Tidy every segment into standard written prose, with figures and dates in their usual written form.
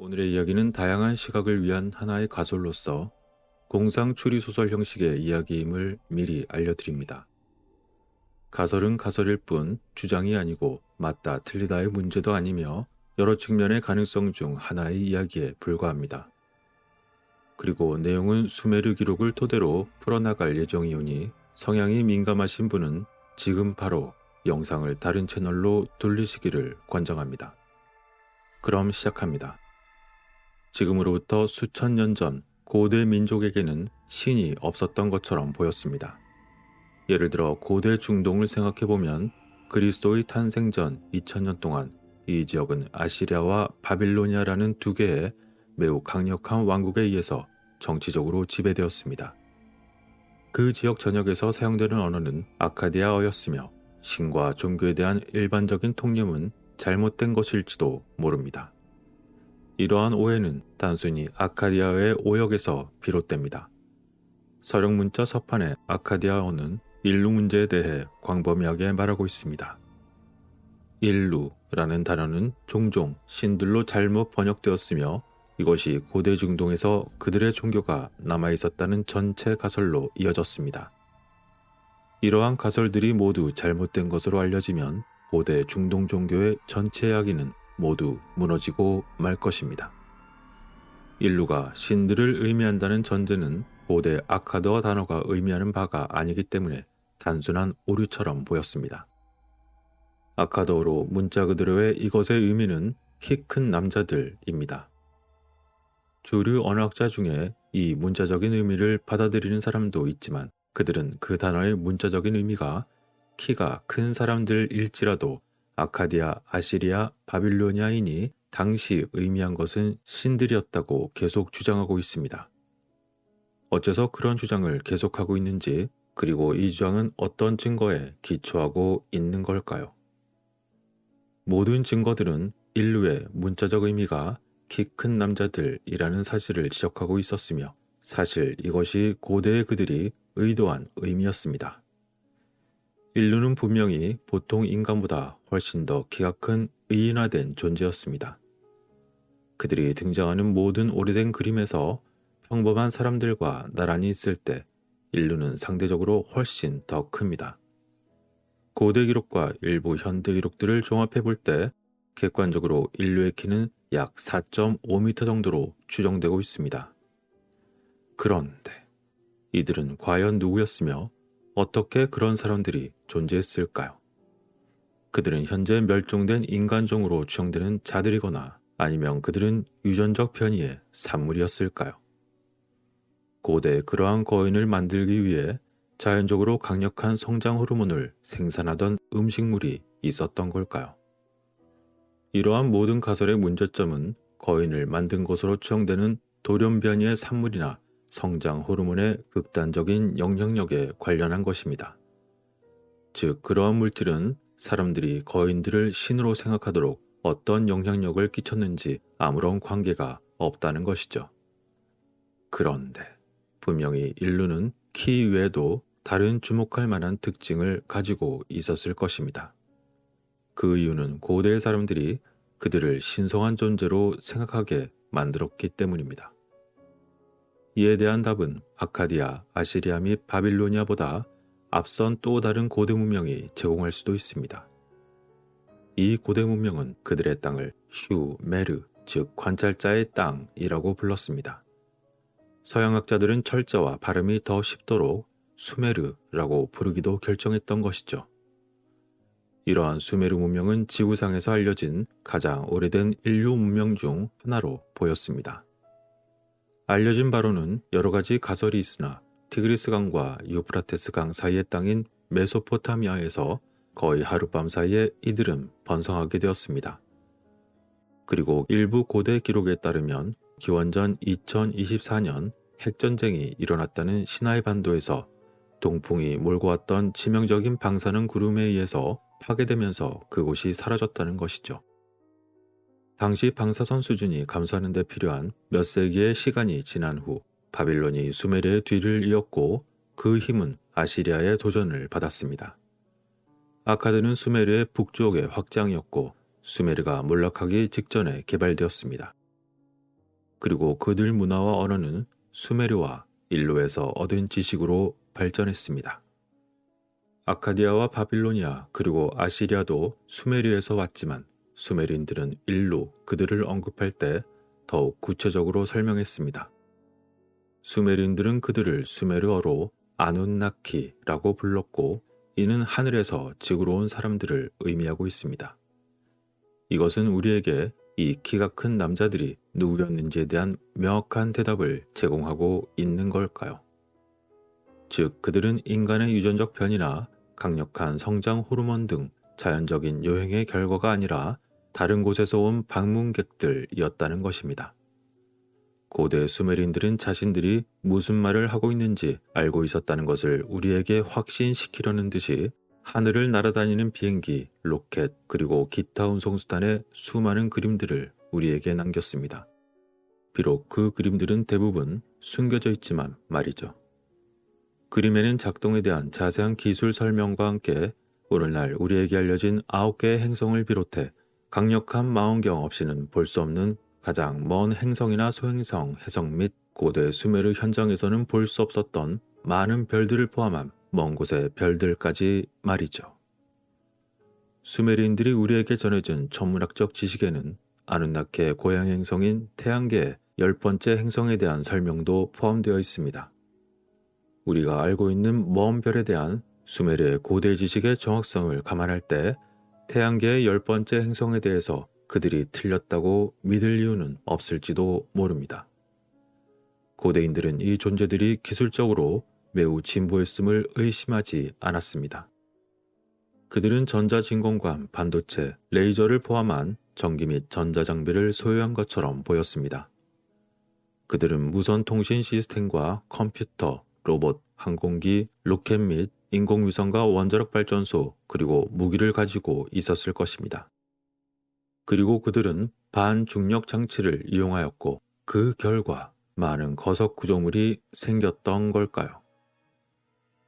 오늘의 이야기는 다양한 시각을 위한 하나의 가설로서 공상 추리소설 형식의 이야기임을 미리 알려드립니다. 가설은 가설일 뿐 주장이 아니고 맞다 틀리다의 문제도 아니며 여러 측면의 가능성 중 하나의 이야기에 불과합니다. 그리고 내용은 수메르 기록을 토대로 풀어나갈 예정이오니 성향이 민감하신 분은 지금 바로 영상을 다른 채널로 돌리시기를 권장합니다. 그럼 시작합니다. 지금으로부터 수천 년 전 고대 민족에게는 신이 없었던 것처럼 보였습니다. 예를 들어 고대 중동을 생각해보면 그리스도의 탄생 전 2000년 동안 이 지역은 아시리아와 바빌로니아라는 두 개의 매우 강력한 왕국에 의해서 정치적으로 지배되었습니다. 그 지역 전역에서 사용되는 언어는 아카디아어였으며 신과 종교에 대한 일반적인 통념은 잘못된 것일지도 모릅니다. 이러한 오해는 단순히 아카디아어의 오역에서 비롯됩니다. 서령문자 서판의 아카디아어는 인루 문제에 대해 광범위하게 말하고 있습니다. 인루라는 단어는 종종 신들로 잘못 번역되었으며 이것이 고대 중동에서 그들의 종교가 남아있었다는 전체 가설로 이어졌습니다. 이러한 가설들이 모두 잘못된 것으로 알려지면 고대 중동 종교의 전체 이야기는 모두 무너지고 말 것입니다. 인루가 신들을 의미한다는 전제는 고대 아카드어 단어가 의미하는 바가 아니기 때문에 단순한 오류처럼 보였습니다. 아카드어로 문자 그대로의 이것의 의미는 키 큰 남자들입니다. 주류 언어학자 중에 이 문자적인 의미를 받아들이는 사람도 있지만 그들은 그 단어의 문자적인 의미가 키가 큰 사람들일지라도 아카디아, 아시리아, 바빌로니아인이 당시 의미한 것은 신들이었다고 계속 주장하고 있습니다. 어째서 그런 주장을 계속하고 있는지, 그리고 이 주장은 어떤 증거에 기초하고 있는 걸까요? 모든 증거들은 인류의 문자적 의미가 키 큰 남자들이라는 사실을 지적하고 있었으며 사실 이것이 고대의 그들이 의도한 의미였습니다. 인류는 분명히 보통 인간보다 훨씬 더 키가 큰 의인화된 존재였습니다. 그들이 등장하는 모든 오래된 그림에서 평범한 사람들과 나란히 있을 때 인류는 상대적으로 훨씬 더 큽니다. 고대 기록과 일부 현대 기록들을 종합해 볼 때 객관적으로 인류의 키는 약 4.5m 정도로 추정되고 있습니다. 그런데 이들은 과연 누구였으며 어떻게 그런 사람들이 존재했을까요? 그들은 현재 멸종된 인간종으로 추정되는 자들이거나 아니면 그들은 유전적 변이의 산물이었을까요? 고대 그러한 거인을 만들기 위해 자연적으로 강력한 성장 호르몬을 생산하던 음식물이 있었던 걸까요? 이러한 모든 가설의 문제점은 거인을 만든 것으로 추정되는 돌연변이의 산물이나 성장 호르몬의 극단적인 영향력에 관련한 것입니다. 즉, 그러한 물질은 사람들이 거인들을 신으로 생각하도록 어떤 영향력을 끼쳤는지 아무런 관계가 없다는 것이죠. 그런데 분명히 인류는 키 외에도 다른 주목할 만한 특징을 가지고 있었을 것입니다. 그 이유는 고대의 사람들이 그들을 신성한 존재로 생각하게 만들었기 때문입니다. 이에 대한 답은 아카디아, 아시리아 및 바빌로니아보다 앞선 또 다른 고대 문명이 제공할 수도 있습니다. 이 고대 문명은 그들의 땅을 슈메르, 즉 관찰자의 땅이라고 불렀습니다. 서양학자들은 철자와 발음이 더 쉽도록 수메르라고 부르기도 결정했던 것이죠. 이러한 수메르 문명은 지구상에서 알려진 가장 오래된 인류 문명 중 하나로 보였습니다. 알려진 바로는 여러 가지 가설이 있으나 티그리스 강과 유프라테스 강 사이의 땅인 메소포타미아에서 거의 하룻밤 사이에 이들은 번성하게 되었습니다. 그리고 일부 고대 기록에 따르면 기원전 2024년 핵전쟁이 일어났다는 시나이 반도에서 동풍이 몰고 왔던 치명적인 방사능 구름에 의해서 파괴되면서 그곳이 사라졌다는 것이죠. 당시 방사선 수준이 감소하는 데 필요한 몇 세기의 시간이 지난 후 바빌론이 수메르의 뒤를 이었고 그 힘은 아시리아의 도전을 받았습니다. 아카드는 수메르의 북쪽의 확장이었고 수메르가 몰락하기 직전에 개발되었습니다. 그리고 그들 문화와 언어는 수메르와 인로에서 얻은 지식으로 발전했습니다. 아카디아와 바빌로니아 그리고 아시리아도 수메르에서 왔지만 수메르인들은 인로 그들을 언급할 때 더욱 구체적으로 설명했습니다. 수메르인들은 그들을 수메르어로 아눈나키라고 불렀고 이는 하늘에서 지구로 온 사람들을 의미하고 있습니다. 이것은 우리에게 이 키가 큰 남자들이 누구였는지에 대한 명확한 대답을 제공하고 있는 걸까요? 즉 그들은 인간의 유전적 변이나 강력한 성장 호르몬 등 자연적인 요행의 결과가 아니라 다른 곳에서 온 방문객들이었다는 것입니다. 고대 수메르인들은 자신들이 무슨 말을 하고 있는지 알고 있었다는 것을 우리에게 확신시키려는 듯이 하늘을 날아다니는 비행기, 로켓, 그리고 기타 운송수단의 수많은 그림들을 우리에게 남겼습니다. 비록 그 그림들은 대부분 숨겨져 있지만 말이죠. 그림에는 작동에 대한 자세한 기술 설명과 함께 오늘날 우리에게 알려진 9개의 행성을 비롯해 강력한 망원경 없이는 볼 수 없는 가장 먼 행성이나 소행성, 해성 및 고대 수메르 현장에서는 볼 수 없었던 많은 별들을 포함한 먼 곳의 별들까지 말이죠. 수메르인들이 우리에게 전해준 천문학적 지식에는 아누나키의 고향 행성인 태양계의 10번째 행성에 대한 설명도 포함되어 있습니다. 우리가 알고 있는 먼 별에 대한 수메르의 고대 지식의 정확성을 감안할 때 태양계의 10번째 행성에 대해서 그들이 틀렸다고 믿을 이유는 없을지도 모릅니다. 고대인들은 이 존재들이 기술적으로 매우 진보했음을 의심하지 않았습니다. 그들은 전자진공관, 반도체, 레이저를 포함한 전기 및 전자장비를 소유한 것처럼 보였습니다. 그들은 무선 통신 시스템과 컴퓨터, 로봇, 항공기, 로켓 및 인공위성과 원자력 발전소 그리고 무기를 가지고 있었을 것입니다. 그리고 그들은 반중력 장치를 이용하였고 그 결과 많은 거석 구조물이 생겼던 걸까요?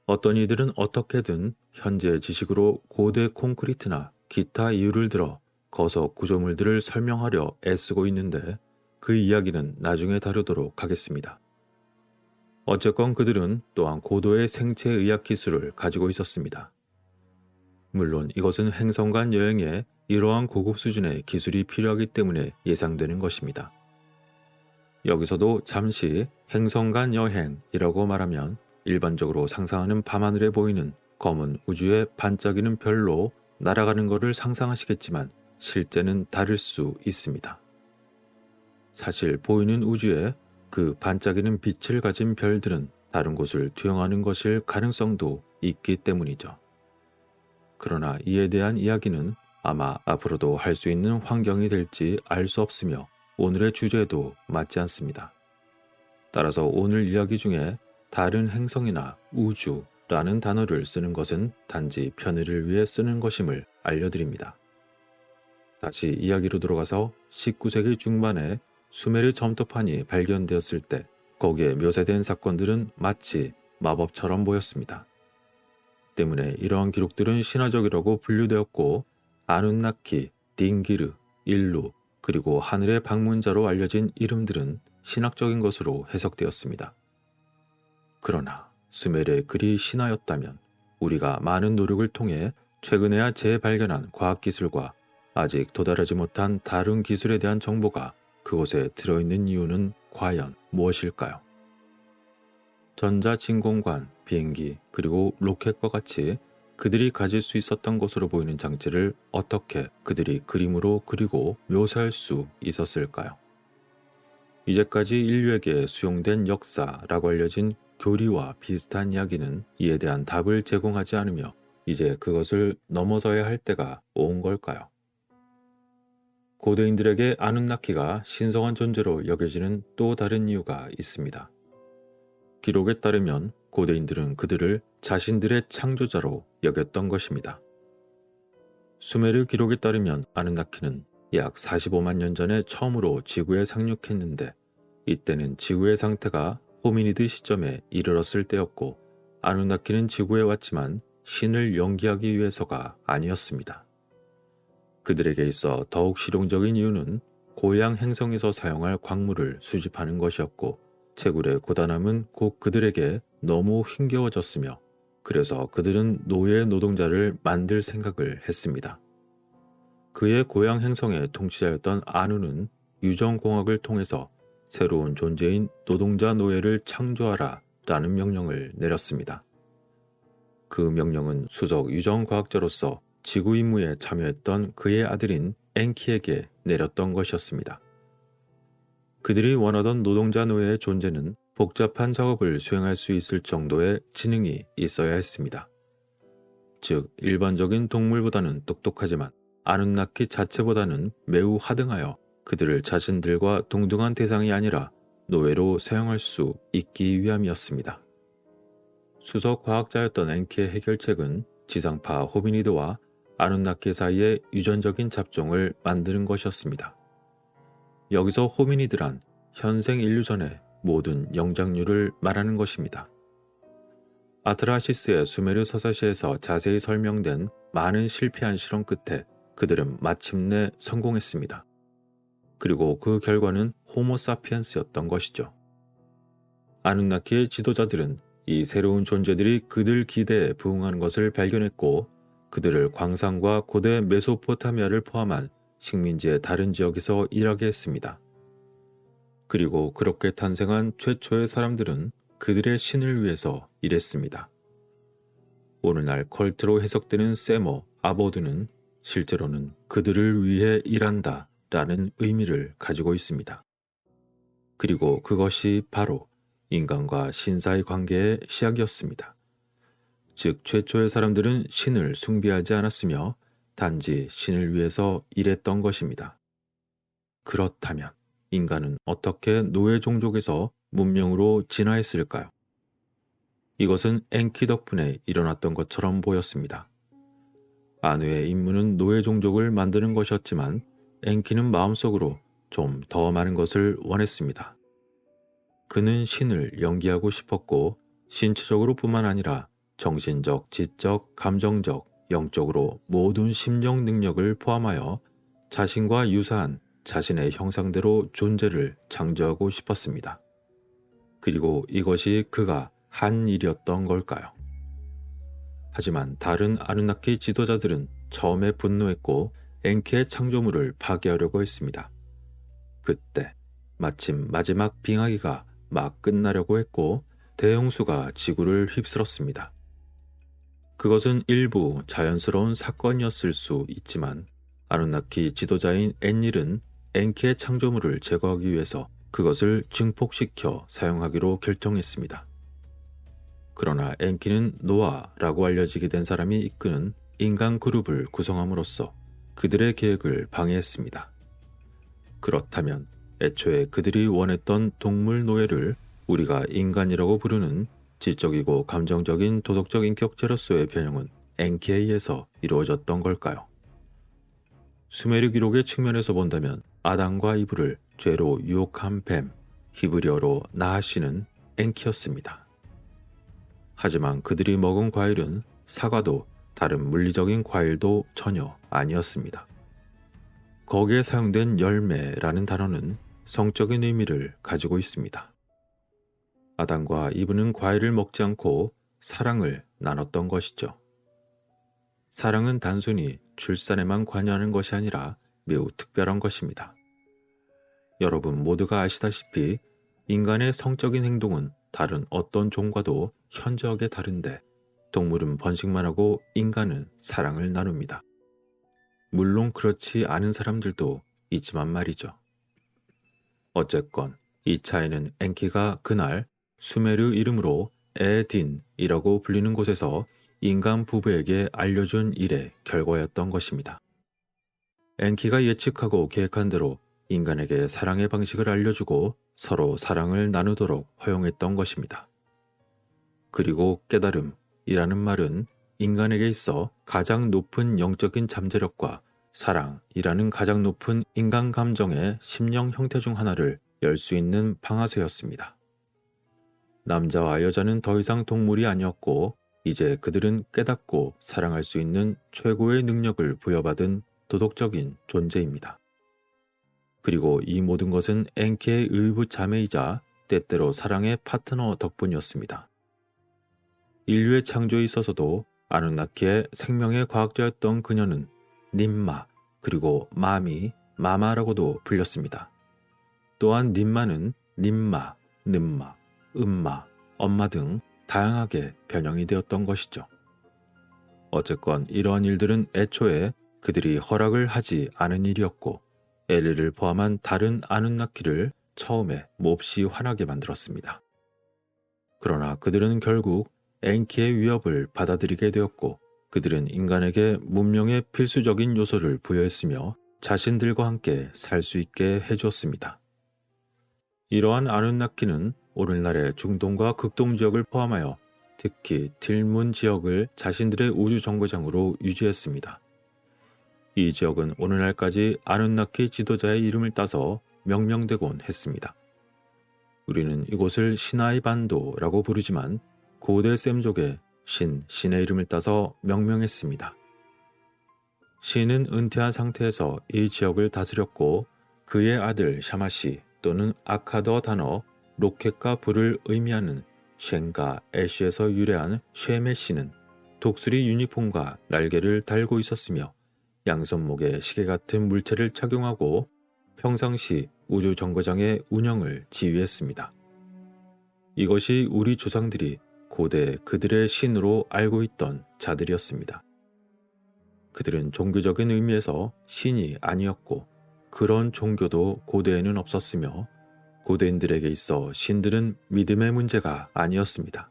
어떤 이들은 어떻게든 현재의 지식으로 고대 콘크리트나 기타 이유를 들어 거석 구조물들을 설명하려 애쓰고 있는데 그 이야기는 나중에 다루도록 하겠습니다. 어쨌건 그들은 또한 고도의 생체의학 기술을 가지고 있었습니다. 물론 이것은 행성 간 여행에 이러한 고급 수준의 기술이 필요하기 때문에 예상되는 것입니다. 여기서도 잠시 행성 간 여행이라고 말하면 일반적으로 상상하는 밤하늘에 보이는 검은 우주의 반짝이는 별로 날아가는 것을 상상하시겠지만 실제는 다를 수 있습니다. 사실 보이는 우주에 그 반짝이는 빛을 가진 별들은 다른 곳을 투영하는 것일 가능성도 있기 때문이죠. 그러나 이에 대한 이야기는 아마 앞으로도 할 수 있는 환경이 될지 알 수 없으며 오늘의 주제에도 맞지 않습니다. 따라서 오늘 이야기 중에 다른 행성이나 우주라는 단어를 쓰는 것은 단지 편의를 위해 쓰는 것임을 알려드립니다. 다시 이야기로 돌아가서 19세기 중반에 수메르 점토판이 발견되었을 때 거기에 묘사된 사건들은 마치 마법처럼 보였습니다. 때문에 이러한 기록들은 신화적이라고 분류되었고 아눈나키, 딩기르, 일루 그리고 하늘의 방문자로 알려진 이름들은 신학적인 것으로 해석되었습니다. 그러나 수메르의 글이 신화였다면 우리가 많은 노력을 통해 최근에야 재발견한 과학기술과 아직 도달하지 못한 다른 기술에 대한 정보가 그곳에 들어있는 이유는 과연 무엇일까요? 전자진공관, 비행기, 그리고 로켓과 같이 그들이 가질 수 있었던 것으로 보이는 장치를 어떻게 그들이 그림으로 그리고 묘사할 수 있었을까요? 이제까지 인류에게 수용된 역사라고 알려진 교리와 비슷한 이야기는 이에 대한 답을 제공하지 않으며 이제 그것을 넘어서야 할 때가 온 걸까요? 고대인들에게 아눈나키가 신성한 존재로 여겨지는 또 다른 이유가 있습니다. 기록에 따르면 고대인들은 그들을 자신들의 창조자로 여겼던 것입니다. 수메르 기록에 따르면 아누나키는 약 45만 년 전에 처음으로 지구에 상륙했는데 이때는 지구의 상태가 호미니드 시점에 이르렀을 때였고 아누나키는 지구에 왔지만 신을 연기하기 위해서가 아니었습니다. 그들에게 있어 더욱 실용적인 이유는 고향 행성에서 사용할 광물을 수집하는 것이었고, 채굴의 고단함은 곧 그들에게 너무 힘겨워졌으며, 그래서 그들은 노예 노동자를 만들 생각을 했습니다. 그의 고향 행성의 통치자였던 아누는 유정공학을 통해서 새로운 존재인 노동자 노예를 창조하라 라는 명령을 내렸습니다. 그 명령은 수석 유정과학자로서 지구 임무에 참여했던 그의 아들인 엔키에게 내렸던 것이었습니다. 그들이 원하던 노동자 노예의 존재는 복잡한 작업을 수행할 수 있을 정도의 지능이 있어야 했습니다. 즉, 일반적인 동물보다는 똑똑하지만 아누나키 자체보다는 매우 하등하여 그들을 자신들과 동등한 대상이 아니라 노예로 사용할 수 있기 위함이었습니다. 수석 과학자였던 엔키의 해결책은 지상파 호미니드와 아누나키 사이의 유전적인 잡종을 만드는 것이었습니다. 여기서 호미니드란 현생 인류 전의 모든 영장류를 말하는 것입니다. 아트라시스의 수메르 서사시에서 자세히 설명된 많은 실패한 실험 끝에 그들은 마침내 성공했습니다. 그리고 그 결과는 호모사피엔스였던 것이죠. 아누나키의 지도자들은 이 새로운 존재들이 그들 기대에 부응하는 것을 발견했고, 그들을 광산과 고대 메소포타미아를 포함한 식민지의 다른 지역에서 일하게 했습니다. 그리고 그렇게 탄생한 최초의 사람들은 그들의 신을 위해서 일했습니다. 오늘날 컬트로 해석되는 세머, 아보드는 실제로는 그들을 위해 일한다 라는 의미를 가지고 있습니다. 그리고 그것이 바로 인간과 신사의 관계의 시작이었습니다. 즉, 최초의 사람들은 신을 숭배하지 않았으며 단지 신을 위해서 일했던 것입니다. 그렇다면 인간은 어떻게 노예 종족에서 문명으로 진화했을까요? 이것은 엔키 덕분에 일어났던 것처럼 보였습니다. 아누의 임무는 노예 종족을 만드는 것이었지만 엔키는 마음속으로 좀 더 많은 것을 원했습니다. 그는 신을 연기하고 싶었고, 신체적으로 뿐만 아니라 정신적, 지적, 감정적, 영적으로 모든 심령 능력을 포함하여 자신과 유사한 자신의 형상대로 존재를 창조하고 싶었습니다. 그리고 이것이 그가 한 일이었던 걸까요? 하지만 다른 아누나키 지도자들은 처음에 분노했고 엔키의 창조물을 파괴하려고 했습니다. 그때 마침 마지막 빙하기가 막 끝나려고 했고 대홍수가 지구를 휩쓸었습니다. 그것은 일부 자연스러운 사건이었을 수 있지만 아누나키 지도자인 엔닐은 엔키의 창조물을 제거하기 위해서 그것을 증폭시켜 사용하기로 결정했습니다. 그러나 엔키는 노아라고 알려지게 된 사람이 이끄는 인간 그룹을 구성함으로써 그들의 계획을 방해했습니다. 그렇다면 애초에 그들이 원했던 동물 노예를 우리가 인간이라고 부르는 지적이고 감정적인 도덕적 인격체로서의 변형은 엔키에 의해서 이루어졌던 걸까요? 수메르 기록의 측면에서 본다면 아담과 이브를 죄로 유혹한 뱀, 히브리어로 나하시는 엔키였습니다. 하지만 그들이 먹은 과일은 사과도 다른 물리적인 과일도 전혀 아니었습니다. 거기에 사용된 열매라는 단어는 성적인 의미를 가지고 있습니다. 아담과 이브는 과일을 먹지 않고 사랑을 나눴던 것이죠. 사랑은 단순히 출산에만 관여하는 것이 아니라 매우 특별한 것입니다. 여러분 모두가 아시다시피 인간의 성적인 행동은 다른 어떤 종과도 현저하게 다른데 동물은 번식만 하고 인간은 사랑을 나눕니다. 물론 그렇지 않은 사람들도 있지만 말이죠. 어쨌건 이 차이는 엔키가 그날 수메르 이름으로 에딘이라고 불리는 곳에서 인간 부부에게 알려준 일의 결과였던 것입니다. 엔키가 예측하고 계획한 대로 인간에게 사랑의 방식을 알려주고 서로 사랑을 나누도록 허용했던 것입니다. 그리고 깨달음이라는 말은 인간에게 있어 가장 높은 영적인 잠재력과 사랑이라는 가장 높은 인간 감정의 심령 형태 중 하나를 열 수 있는 방아쇠였습니다. 남자와 여자는 더 이상 동물이 아니었고 이제 그들은 깨닫고 사랑할 수 있는 최고의 능력을 부여받은 도덕적인 존재입니다. 그리고 이 모든 것은 엔키의 의붓 자매이자 때때로 사랑의 파트너 덕분이었습니다. 인류의 창조에 있어서도 아누나키의 생명의 과학자였던 그녀는 님마 그리고 마미, 마마라고도 불렸습니다. 또한 님마는 님마, 늠마, 음마, 엄마 등 다양하게 변형이 되었던 것이죠. 어쨌건 이러한 일들은 애초에 그들이 허락을 하지 않은 일이었고 엘리를 포함한 다른 아누나키를 처음에 몹시 화나게 만들었습니다. 그러나 그들은 결국 엔키의 위협을 받아들이게 되었고 그들은 인간에게 문명의 필수적인 요소를 부여했으며 자신들과 함께 살 수 있게 해주었습니다. 이러한 아누나키는 오늘날의 중동과 극동 지역을 포함하여 특히 틸문 지역을 자신들의 우주 정거장으로 유지했습니다. 이 지역은 오늘날까지 아누나키 지도자의 이름을 따서 명명되곤 했습니다. 우리는 이곳을 시나이 반도라고 부르지만 고대 셈족의 신의 이름을 따서 명명했습니다. 신은 은퇴한 상태에서 이 지역을 다스렸고 그의 아들 샤마시 또는 아카더 단어 로켓과 불을 의미하는 쉔과 애쉬에서 유래한 쉐메시는 독수리 유니폼과 날개를 달고 있었으며 양손목에 시계 같은 물체를 착용하고 평상시 우주 정거장의 운영을 지휘했습니다. 이것이 우리 조상들이 고대 그들의 신으로 알고 있던 자들이었습니다. 그들은 종교적인 의미에서 신이 아니었고 그런 종교도 고대에는 없었으며 고대인들에게 있어 신들은 믿음의 문제가 아니었습니다.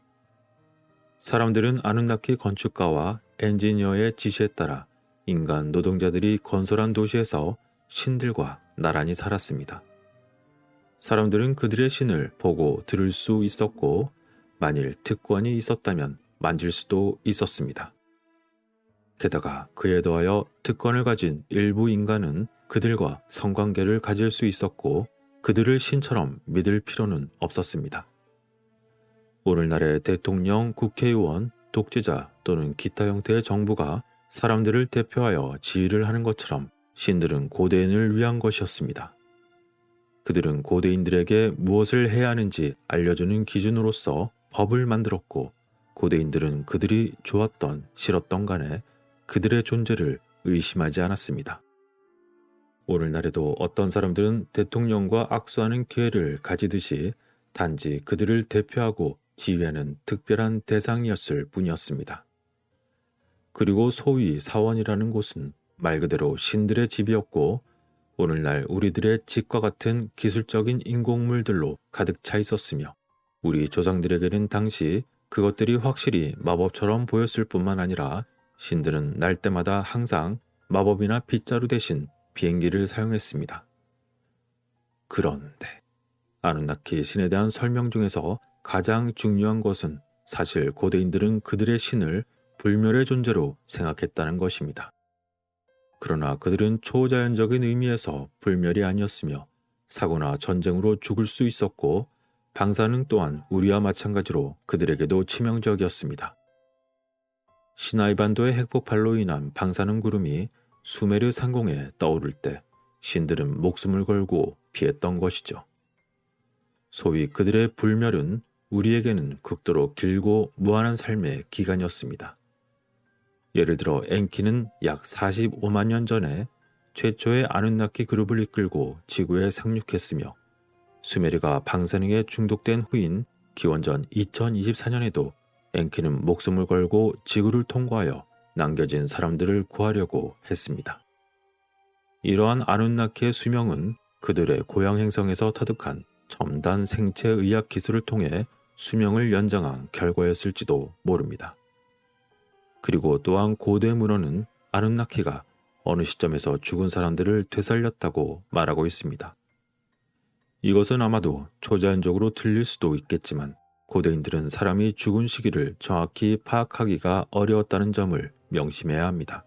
사람들은 아누나키 건축가와 엔지니어의 지시에 따라 인간 노동자들이 건설한 도시에서 신들과 나란히 살았습니다. 사람들은 그들의 신을 보고 들을 수 있었고 만일 특권이 있었다면 만질 수도 있었습니다. 게다가 그에 더하여 특권을 가진 일부 인간은 그들과 성관계를 가질 수 있었고 그들을 신처럼 믿을 필요는 없었습니다. 오늘날의 대통령, 국회의원, 독재자 또는 기타 형태의 정부가 사람들을 대표하여 지휘를 하는 것처럼 신들은 고대인을 위한 것이었습니다. 그들은 고대인들에게 무엇을 해야 하는지 알려주는 기준으로서 법을 만들었고 고대인들은 그들이 좋았던 싫었던 간에 그들의 존재를 의심하지 않았습니다. 오늘날에도 어떤 사람들은 대통령과 악수하는 기회를 가지듯이 단지 그들을 대표하고 지휘하는 특별한 대상이었을 뿐이었습니다. 그리고 소위 사원이라는 곳은 말 그대로 신들의 집이었고 오늘날 우리들의 집과 같은 기술적인 인공물들로 가득 차 있었으며 우리 조상들에게는 당시 그것들이 확실히 마법처럼 보였을 뿐만 아니라 신들은 날 때마다 항상 마법이나 빗자루 대신 비행기를 사용했습니다. 그런데 아누나키 신에 대한 설명 중에서 가장 중요한 것은 사실 고대인들은 그들의 신을 불멸의 존재로 생각했다는 것입니다. 그러나 그들은 초자연적인 의미에서 불멸이 아니었으며 사고나 전쟁으로 죽을 수 있었고 방사능 또한 우리와 마찬가지로 그들에게도 치명적이었습니다. 시나이 반도의 핵폭발로 인한 방사능 구름이 수메르 상공에 떠오를 때 신들은 목숨을 걸고 피했던 것이죠. 소위 그들의 불멸은 우리에게는 극도로 길고 무한한 삶의 기간이었습니다. 예를 들어 엔키는 약 45만 년 전에 최초의 아누나키 그룹을 이끌고 지구에 상륙했으며 수메르가 방사능에 중독된 후인 기원전 2024년에도 엔키는 목숨을 걸고 지구를 통과하여 남겨진 사람들을 구하려고 했습니다. 이러한 아누나키의 수명은 그들의 고향 행성에서 터득한 첨단 생체의학 기술을 통해 수명을 연장한 결과였을지도 모릅니다. 그리고 또한 고대 문헌은 아누나키가 어느 시점에서 죽은 사람들을 되살렸다고 말하고 있습니다. 이것은 아마도 초자연적으로 들릴 수도 있겠지만 고대인들은 사람이 죽은 시기를 정확히 파악하기가 어려웠다는 점을 명심해야 합니다.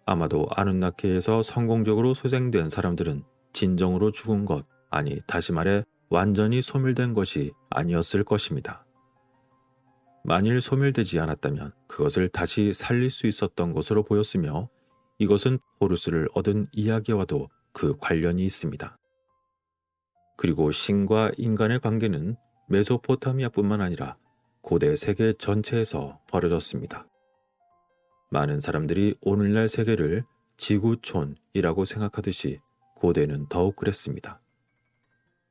아마도 아누나키에서 성공적으로 소생된 사람들은 진정으로 죽은 것, 아니 다시 말해 완전히 소멸된 것이 아니었을 것입니다. 만일 소멸되지 않았다면 그것을 다시 살릴 수 있었던 것으로 보였으며 이것은 호루스를 얻은 이야기와도 그 관련이 있습니다. 그리고 신과 인간의 관계는 메소포타미아뿐만 아니라 고대 세계 전체에서 벌어졌습니다. 많은 사람들이 오늘날 세계를 지구촌이라고 생각하듯이 고대는 더욱 그랬습니다.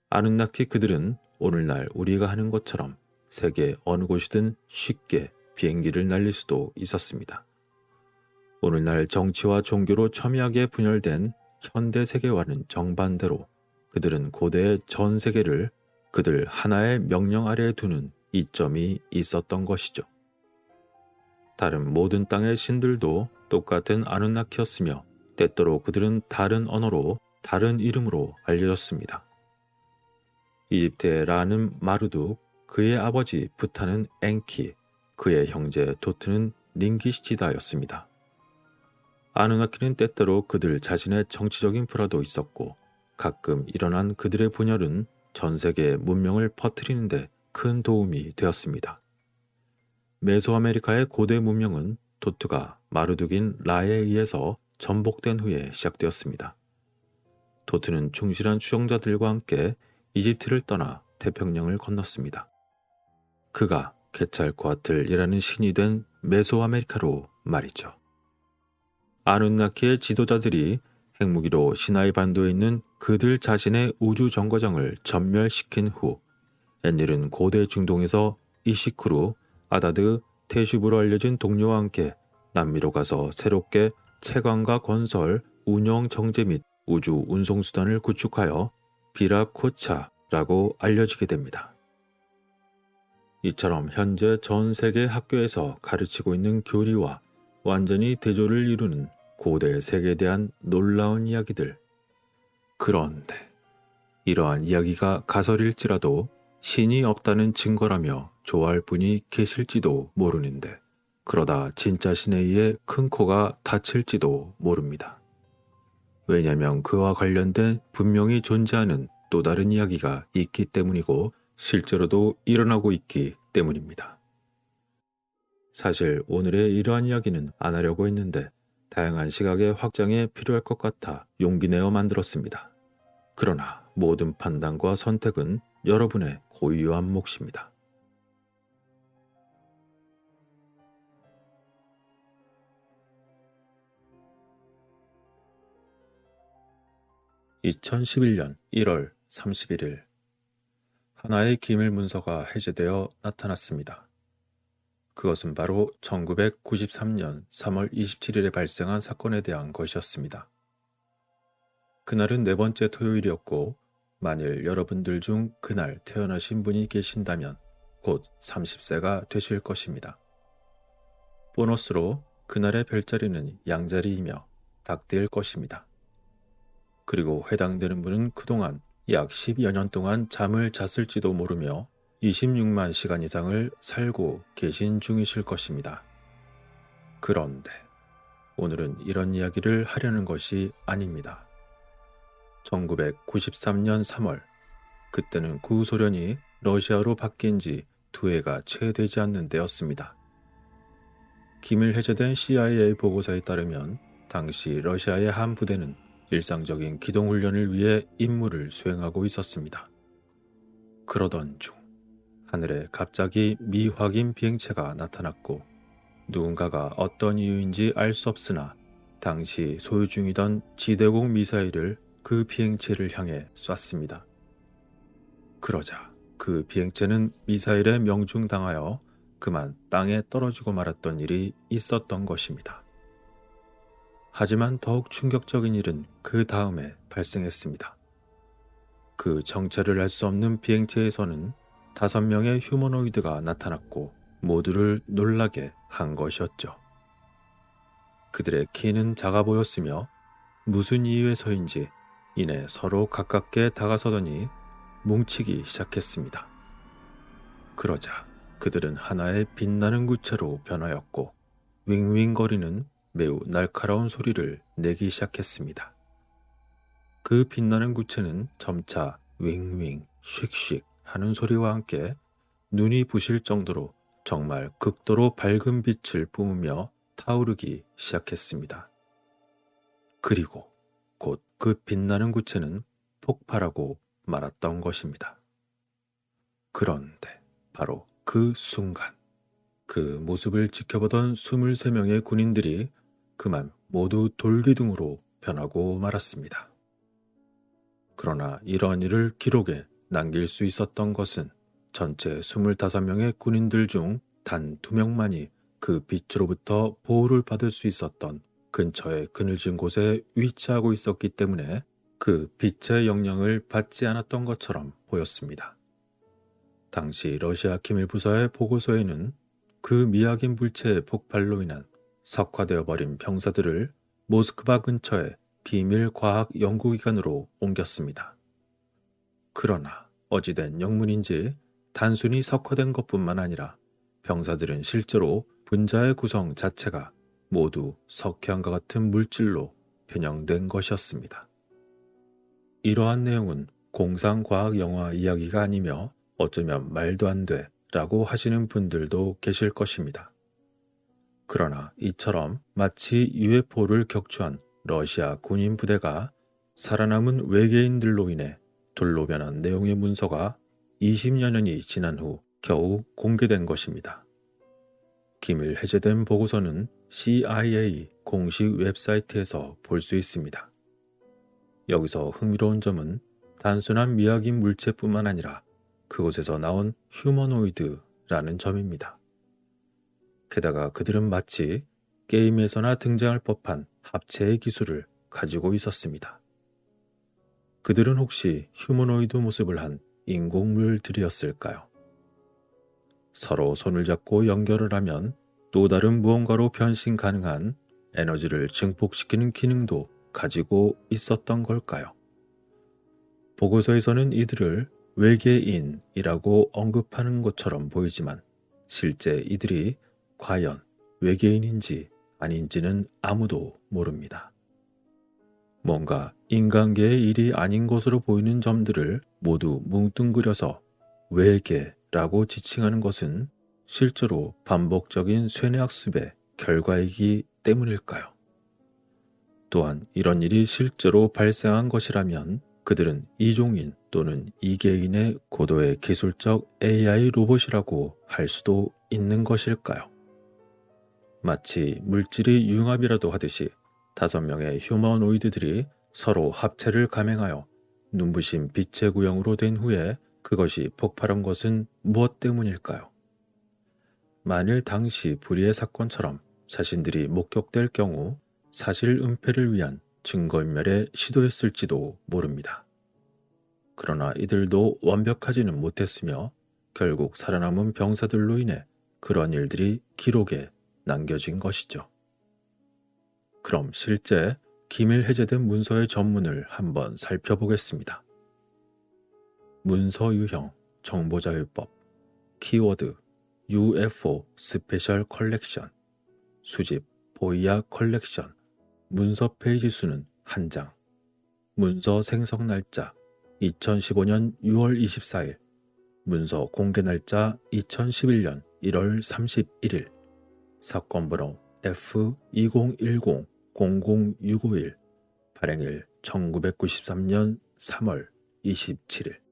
아누nnaki 그들은 오늘날 우리가 하는 것처럼 세계 어느 곳이든 쉽게 비행기를 날릴 수도 있었습니다. 오늘날 정치와 종교로 첨예하게 분열된 현대 세계와는 정반대로 그들은 고대의 전 세계를 그들 하나의 명령 아래에 두는 이점이 있었던 것이죠. 다른 모든 땅의 신들도 똑같은 아누nnak이었으며 때때로 그들은 다른 언어로 다른 이름으로 알려졌습니다. 이집트의 라는 마르둑, 그의 아버지 부타는 엔키, 그의 형제 토트는 닝기시지다였습니다. 아누nnak이는 때때로 그들 자신의 정치적인 불화도 있었고 가끔 일어난 그들의 분열은 전 세계의 문명을 퍼뜨리는 데 큰 도움이 되었습니다. 메소아메리카의 고대 문명은 토트가 마르둑인 라에 의해서 전복된 후에 시작되었습니다. 토트는 충실한 추종자들과 함께 이집트를 떠나 태평양을 건넜습니다. 그가 케찰코아틀이라는 신이 된 메소아메리카로 말이죠. 아누nnak이의 지도자들이 핵무기로 시나이 반도에 있는 그들 자신의 우주 정거장을 전멸시킨 후 엔닐은 고대 중동에서 이시쿠르, 아다드, 테슈브로 알려진 동료와 함께 남미로 가서 새롭게 채광과 건설, 운영 정제 및 우주 운송수단을 구축하여 비라코차라고 알려지게 됩니다. 이처럼 현재 전 세계 학교에서 가르치고 있는 교리와 완전히 대조를 이루는 고대 세계에 대한 놀라운 이야기들. 그런데 이러한 이야기가 가설일지라도 신이 없다는 증거라며 좋아할 분이 계실지도 모르는데 그러다 진짜 신에 의해 큰 코가 다칠지도 모릅니다. 왜냐하면 그와 관련된 분명히 존재하는 또 다른 이야기가 있기 때문이고 실제로도 일어나고 있기 때문입니다. 사실 오늘의 이러한 이야기는 안 하려고 했는데 다양한 시각의 확장에 필요할 것 같아 용기 내어 만들었습니다. 그러나 모든 판단과 선택은 여러분의 고유한 몫입니다. (2011년 1월 31일) 하나의 기밀 문서가 해제되어 나타났습니다. 그것은 바로 1993년 3월 27일에 발생한 사건에 대한 것이었습니다. 그날은 네 번째 토요일이었고 만일 여러분들 중 그날 태어나신 분이 계신다면 곧 30세가 되실 것입니다. 보너스로 그날의 별자리는 양자리이며 닭띠일 것입니다. 그리고 해당되는 분은 그동안 약 10여 년 동안 잠을 잤을지도 모르며 26만 시간 이상을 살고 계신 중이실 것입니다. 그런데 오늘은 이런 이야기를 하려는 것이 아닙니다. 1993년 3월, 그때는 구소련이 러시아로 바뀐 지 2해가 채 되지 않는 때였습니다. 기밀 해제된 CIA 보고서에 따르면 당시 러시아의 한 부대는 일상적인 기동훈련을 위해 임무를 수행하고 있었습니다. 그러던 중 하늘에 갑자기 미확인 비행체가 나타났고 누군가가 어떤 이유인지 알 수 없으나 당시 소유 중이던 지대공 미사일을 그 비행체를 향해 쐈습니다. 그러자 그 비행체는 미사일에 명중당하여 그만 땅에 떨어지고 말았던 일이 있었던 것입니다. 하지만 더욱 충격적인 일은 그 다음에 발생했습니다. 그 정체를 알 수 없는 비행체에서는 5명의 휴머노이드가 나타났고 모두를 놀라게 한 것이었죠. 그들의 키는 작아 보였으며 무슨 이유에서인지 이내 서로 가깝게 다가서더니 뭉치기 시작했습니다. 그러자 그들은 하나의 빛나는 구체로 변하였고 윙윙거리는 매우 날카로운 소리를 내기 시작했습니다. 그 빛나는 구체는 점차 윙윙, 슉슉 하는 소리와 함께 눈이 부실 정도로 정말 극도로 밝은 빛을 뿜으며 타오르기 시작했습니다. 그리고 곧 그 빛나는 구체는 폭발하고 말았던 것입니다. 그런데 바로 그 순간 그 모습을 지켜보던 23명의 군인들이 그만 모두 돌기둥으로 변하고 말았습니다. 그러나 이러한 일을 기록에 남길 수 있었던 것은 전체 25명의 군인들 중 단 2명만이 그 빛으로부터 보호를 받을 수 있었던 근처의 그늘진 곳에 위치하고 있었기 때문에 그 빛의 영향을 받지 않았던 것처럼 보였습니다. 당시 러시아 기밀부서의 보고서에는 그 미확인 물체의 폭발로 인한 석화되어 버린 병사들을 모스크바 근처의 비밀 과학 연구기관으로 옮겼습니다. 그러나 어찌된 영문인지 단순히 석화된 것뿐만 아니라 병사들은 실제로 분자의 구성 자체가 모두 석회암과 같은 물질로 변형된 것이었습니다. 이러한 내용은 공상과학 영화 이야기가 아니며 어쩌면 말도 안 돼 라고 하시는 분들도 계실 것입니다. 그러나 이처럼 마치 UFO를 격추한 러시아 군인 부대가 살아남은 외계인들로 인해 돌로 변한 내용의 문서가 20여 년이 지난 후 겨우 공개된 것입니다. 기밀 해제된 보고서는 CIA 공식 웹사이트에서 볼 수 있습니다. 여기서 흥미로운 점은 단순한 미확인 물체뿐만 아니라 그곳에서 나온 휴머노이드라는 점입니다. 게다가 그들은 마치 게임에서나 등장할 법한 합체의 기술을 가지고 있었습니다. 그들은 혹시 휴머노이드 모습을 한 인공물들이었을까요? 서로 손을 잡고 연결을 하면 또 다른 무언가로 변신 가능한 에너지를 증폭시키는 기능도 가지고 있었던 걸까요? 보고서에서는 이들을 외계인이라고 언급하는 것처럼 보이지만 실제 이들이 과연 외계인인지 아닌지는 아무도 모릅니다. 뭔가 인간계의 일이 아닌 것으로 보이는 점들을 모두 뭉뚱그려서 외계라고 지칭하는 것은 실제로 반복적인 쇠뇌학습의 결과이기 때문일까요? 또한 이런 일이 실제로 발생한 것이라면 그들은 이종인 또는 이계인의 고도의 기술적 AI 로봇이라고 할 수도 있는 것일까요? 마치 물질이 융합이라도 하듯이 5명의 휴머노이드들이 서로 합체를 감행하여 눈부신 빛의 구형으로 된 후에 그것이 폭발한 것은 무엇 때문일까요? 만일 당시 불의의 사건처럼 자신들이 목격될 경우 사실 은폐를 위한 증거인멸에 시도했을지도 모릅니다. 그러나 이들도 완벽하지는 못했으며 결국 살아남은 병사들로 인해 그런 일들이 기록에 남겨진 것이죠. 그럼 실제 기밀 해제된 문서의 전문을 한번 살펴보겠습니다. 문서 유형, 정보자율법, 키워드, UFO 스페셜 컬렉션, 수집, 보이아 컬렉션, 문서 페이지 수는 1장, 문서 생성 날짜 2015년 6월 24일, 문서 공개 날짜 2011년 1월 31일, 사건 번호 F2010-00651, 발행일 1993년 3월 27일.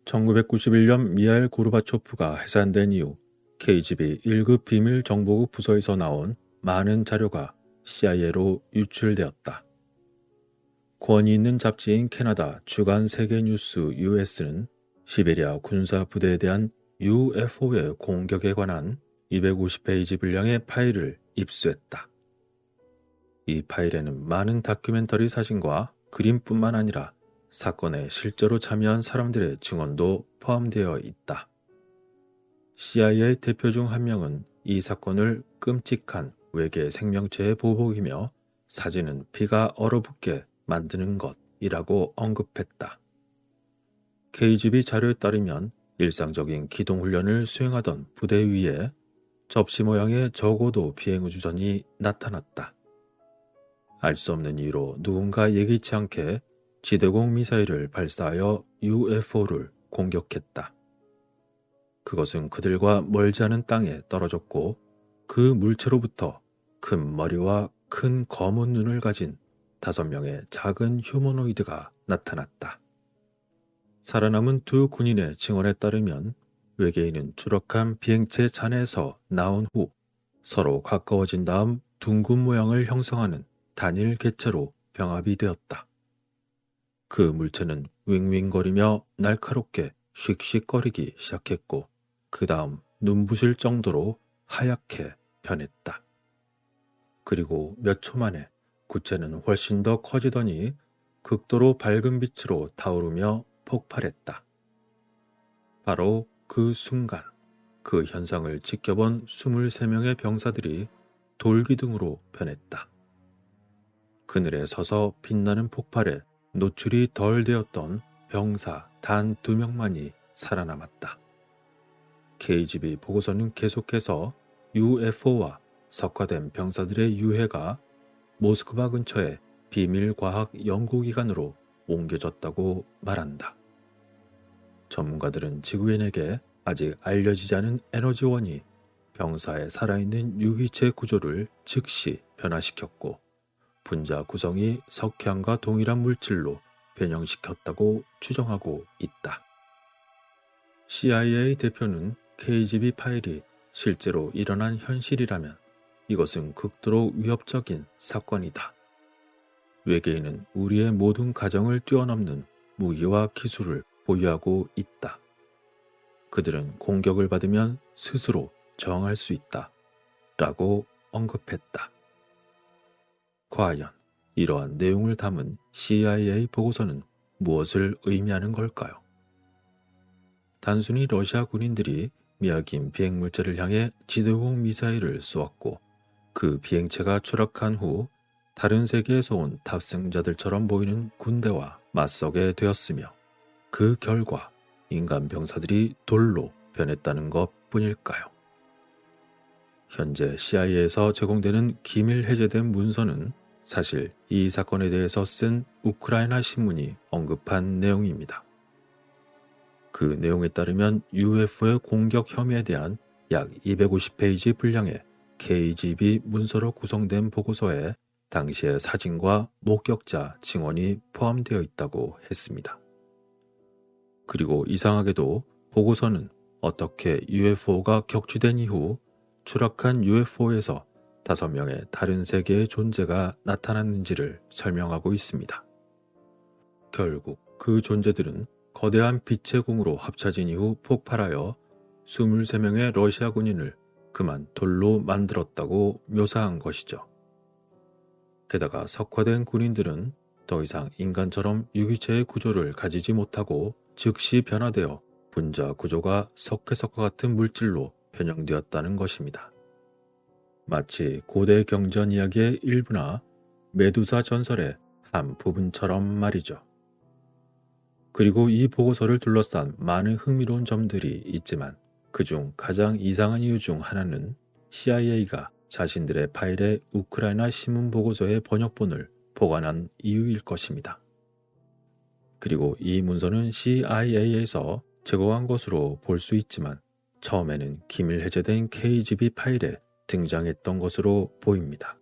1991년 미하일 고르바초프가 해산된 이후 KGB 1급 비밀정보국 부서에서 나온 많은 자료가 CIA로 유출되었다. 권위 있는 잡지인 캐나다 주간 세계뉴스 US는 시베리아 군사부대에 대한 UFO의 공격에 관한 250페이지 분량의 파일을 입수했다. 이 파일에는 많은 다큐멘터리 사진과 그림뿐만 아니라 사건에 실제로 참여한 사람들의 증언도 포함되어 있다. CIA 대표 중 한 명은 이 사건을 끔찍한 외계 생명체의 보복이며 사진은 피가 얼어붙게 만드는 것이라고 언급했다. KGB 자료에 따르면 일상적인 기동훈련을 수행하던 부대 위에 접시 모양의 저고도 비행우주선이 나타났다. 알 수 없는 이유로 누군가 예기치 않게 지대공 미사일을 발사하여 UFO를 공격했다. 그것은 그들과 멀지 않은 땅에 떨어졌고 그 물체로부터 큰 머리와 큰 검은 눈을 가진 5명의 작은 휴머노이드가 나타났다. 살아남은 두 군인의 증언에 따르면 외계인은 추락한 비행체 잔해에서 나온 후 서로 가까워진 다음 둥근 모양을 형성하는 단일 개체로 병합이 되었다. 그 물체는 윙윙거리며 날카롭게 씩씩거리기 시작했고 그 다음 눈부실 정도로 하얗게 변했다. 그리고 몇 초 만에 구체는 훨씬 더 커지더니 극도로 밝은 빛으로 타오르며 폭발했다. 바로 그 순간 그 현상을 지켜본 23명의 병사들이 돌기둥으로 변했다. 그늘에 서서 빛나는 폭발에 노출이 덜 되었던 병사 단 2명만이 살아남았다. KGB 보고서는 계속해서 UFO와 석화된 병사들의 유해가 모스크바 근처의 비밀과학 연구기관으로 옮겨졌다고 말한다. 전문가들은 지구인에게 아직 알려지지 않은 에너지원이 병사의 살아있는 유기체 구조를 즉시 변화시켰고 분자 구성이 석향과 동일한 물질로 변형시켰다고 추정하고 있다. CIA 대표는 KGB 파일이 실제로 일어난 현실이라면 이것은 극도로 위협적인 사건이다. 외계인은 우리의 모든 가정을 뛰어넘는 무기와 기술을 보유하고 있다. 그들은 공격을 받으면 스스로 저항할 수 있다. 라고 언급했다. 과연 이러한 내용을 담은 CIA 보고서는 무엇을 의미하는 걸까요? 단순히 러시아 군인들이 미약인 비행물체를 향해 지도용 미사일을 쏘았고 그 비행체가 추락한 후 다른 세계에서 온 탑승자들처럼 보이는 군대와 맞서게 되었으며 그 결과 인간 병사들이 돌로 변했다는 것 뿐일까요? 현재 CIA에서 제공되는 기밀 해제된 문서는 사실 이 사건에 대해서 쓴 우크라이나 신문이 언급한 내용입니다. 그 내용에 따르면 UFO의 공격 혐의에 대한 약 250페이지 분량의 KGB 문서로 구성된 보고서에 당시의 사진과 목격자 증언이 포함되어 있다고 했습니다. 그리고 이상하게도 보고서는 어떻게 UFO가 격추된 이후 추락한 UFO에서 5명의 다른 세계의 존재가 나타났는지를 설명하고 있습니다. 결국 그 존재들은 거대한 빛의 공으로 합쳐진 이후 폭발하여 23명의 러시아 군인을 그만 돌로 만들었다고 묘사한 것이죠. 게다가 석화된 군인들은 더 이상 인간처럼 유기체의 구조를 가지지 못하고 즉시 변화되어 분자 구조가 석회석과 같은 물질로 변형되었다는 것입니다. 마치 고대 경전 이야기의 일부나 메두사 전설의 한 부분처럼 말이죠. 그리고 이 보고서를 둘러싼 많은 흥미로운 점들이 있지만 그중 가장 이상한 이유 중 하나는 CIA가 자신들의 파일에 우크라이나 신문 보고서의 번역본을 보관한 이유일 것입니다. 그리고 이 문서는 CIA에서 제공한 것으로 볼 수 있지만 처음에는 기밀 해제된 KGB 파일에 등장했던 것으로 보입니다.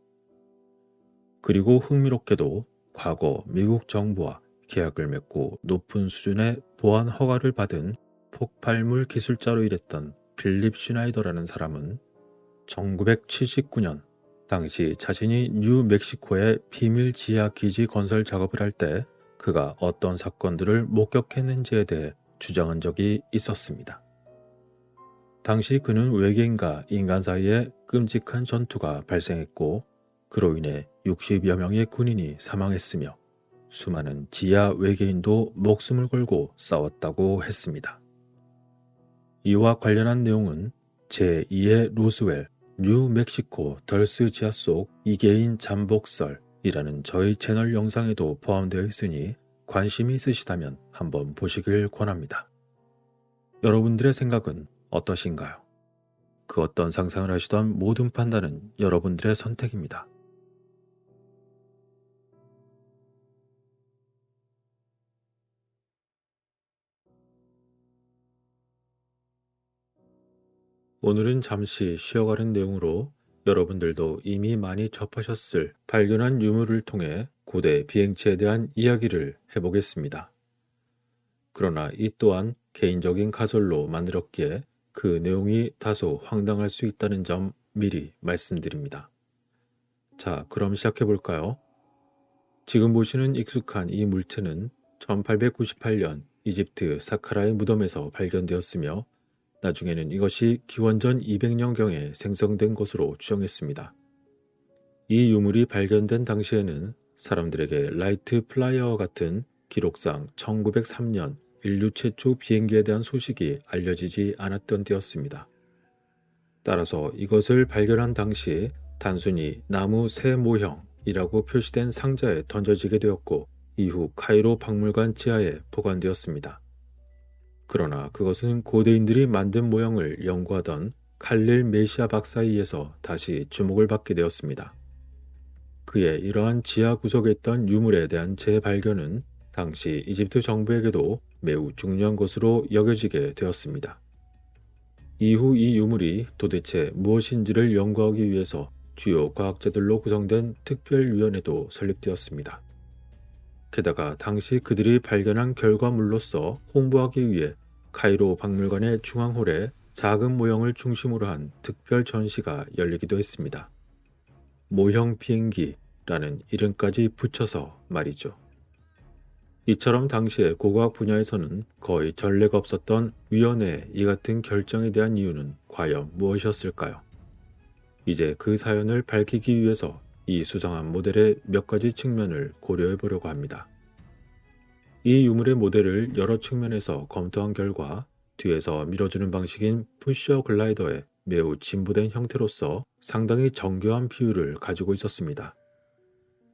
그리고 흥미롭게도 과거 미국 정부와 계약을 맺고 높은 수준의 보안 허가를 받은 폭발물 기술자로 일했던 필립 슈나이더라는 사람은 1979년 당시 자신이 뉴멕시코의 비밀 지하 기지 건설 작업을 할 때 그가 어떤 사건들을 목격했는지에 대해 주장한 적이 있었습니다. 당시 그는 외계인과 인간 사이에 끔찍한 전투가 발생했고 그로 인해 60여 명의 군인이 사망했으며 수많은 지하 외계인도 목숨을 걸고 싸웠다고 했습니다. 이와 관련한 내용은 제2의 로스웰 뉴멕시코 덜스 지하 속 이계인 잠복설이라는 저희 채널 영상에도 포함되어 있으니 관심이 있으시다면 한번 보시길 권합니다. 여러분들의 생각은 어떠신가요? 그 어떤 상상을 하시던 모든 판단은 여러분들의 선택입니다. 오늘은 잠시 쉬어가는 내용으로 여러분들도 이미 많이 접하셨을 발견한 유물을 통해 고대 비행체에 대한 이야기를 해보겠습니다. 그러나 이 또한 개인적인 가설로 만들었기에 그 내용이 다소 황당할 수 있다는 점 미리 말씀드립니다. 자, 그럼 시작해볼까요? 지금 보시는 익숙한 이 물체는 1898년 이집트 사카라의 무덤에서 발견되었으며 나중에는 이것이 기원전 200년경에 생성된 것으로 추정했습니다. 이 유물이 발견된 당시에는 사람들에게 라이트 플라이어와 같은 기록상 1903년 인류 최초 비행기에 대한 소식이 알려지지 않았던 때였습니다. 따라서 이것을 발견한 당시 단순히 나무 새 모형이라고 표시된 상자에 던져지게 되었고 이후 카이로 박물관 지하에 보관되었습니다. 그러나 그것은 고대인들이 만든 모형을 연구하던 칼릴 메시아 박사에 의해서 다시 주목을 받게 되었습니다. 그의 이러한 지하 구석에 있던 유물에 대한 재발견은 당시 이집트 정부에게도 매우 중요한 것으로 여겨지게 되었습니다. 이후 이 유물이 도대체 무엇인지를 연구하기 위해서 주요 과학자들로 구성된 특별위원회도 설립되었습니다. 게다가 당시 그들이 발견한 결과물로서 홍보하기 위해 카이로 박물관의 중앙홀에 작은 모형을 중심으로 한 특별 전시가 열리기도 했습니다. 모형 비행기라는 이름까지 붙여서 말이죠. 이처럼 당시의 고고학 분야에서는 거의 전례가 없었던 위원회의 이 같은 결정에 대한 이유는 과연 무엇이었을까요? 이제 그 사연을 밝히기 위해서 이 수상한 모델의 몇 가지 측면을 고려해 보려고 합니다. 이 유물의 모델을 여러 측면에서 검토한 결과 뒤에서 밀어주는 방식인 푸셔 글라이더의 매우 진보된 형태로서 상당히 정교한 비율을 가지고 있었습니다.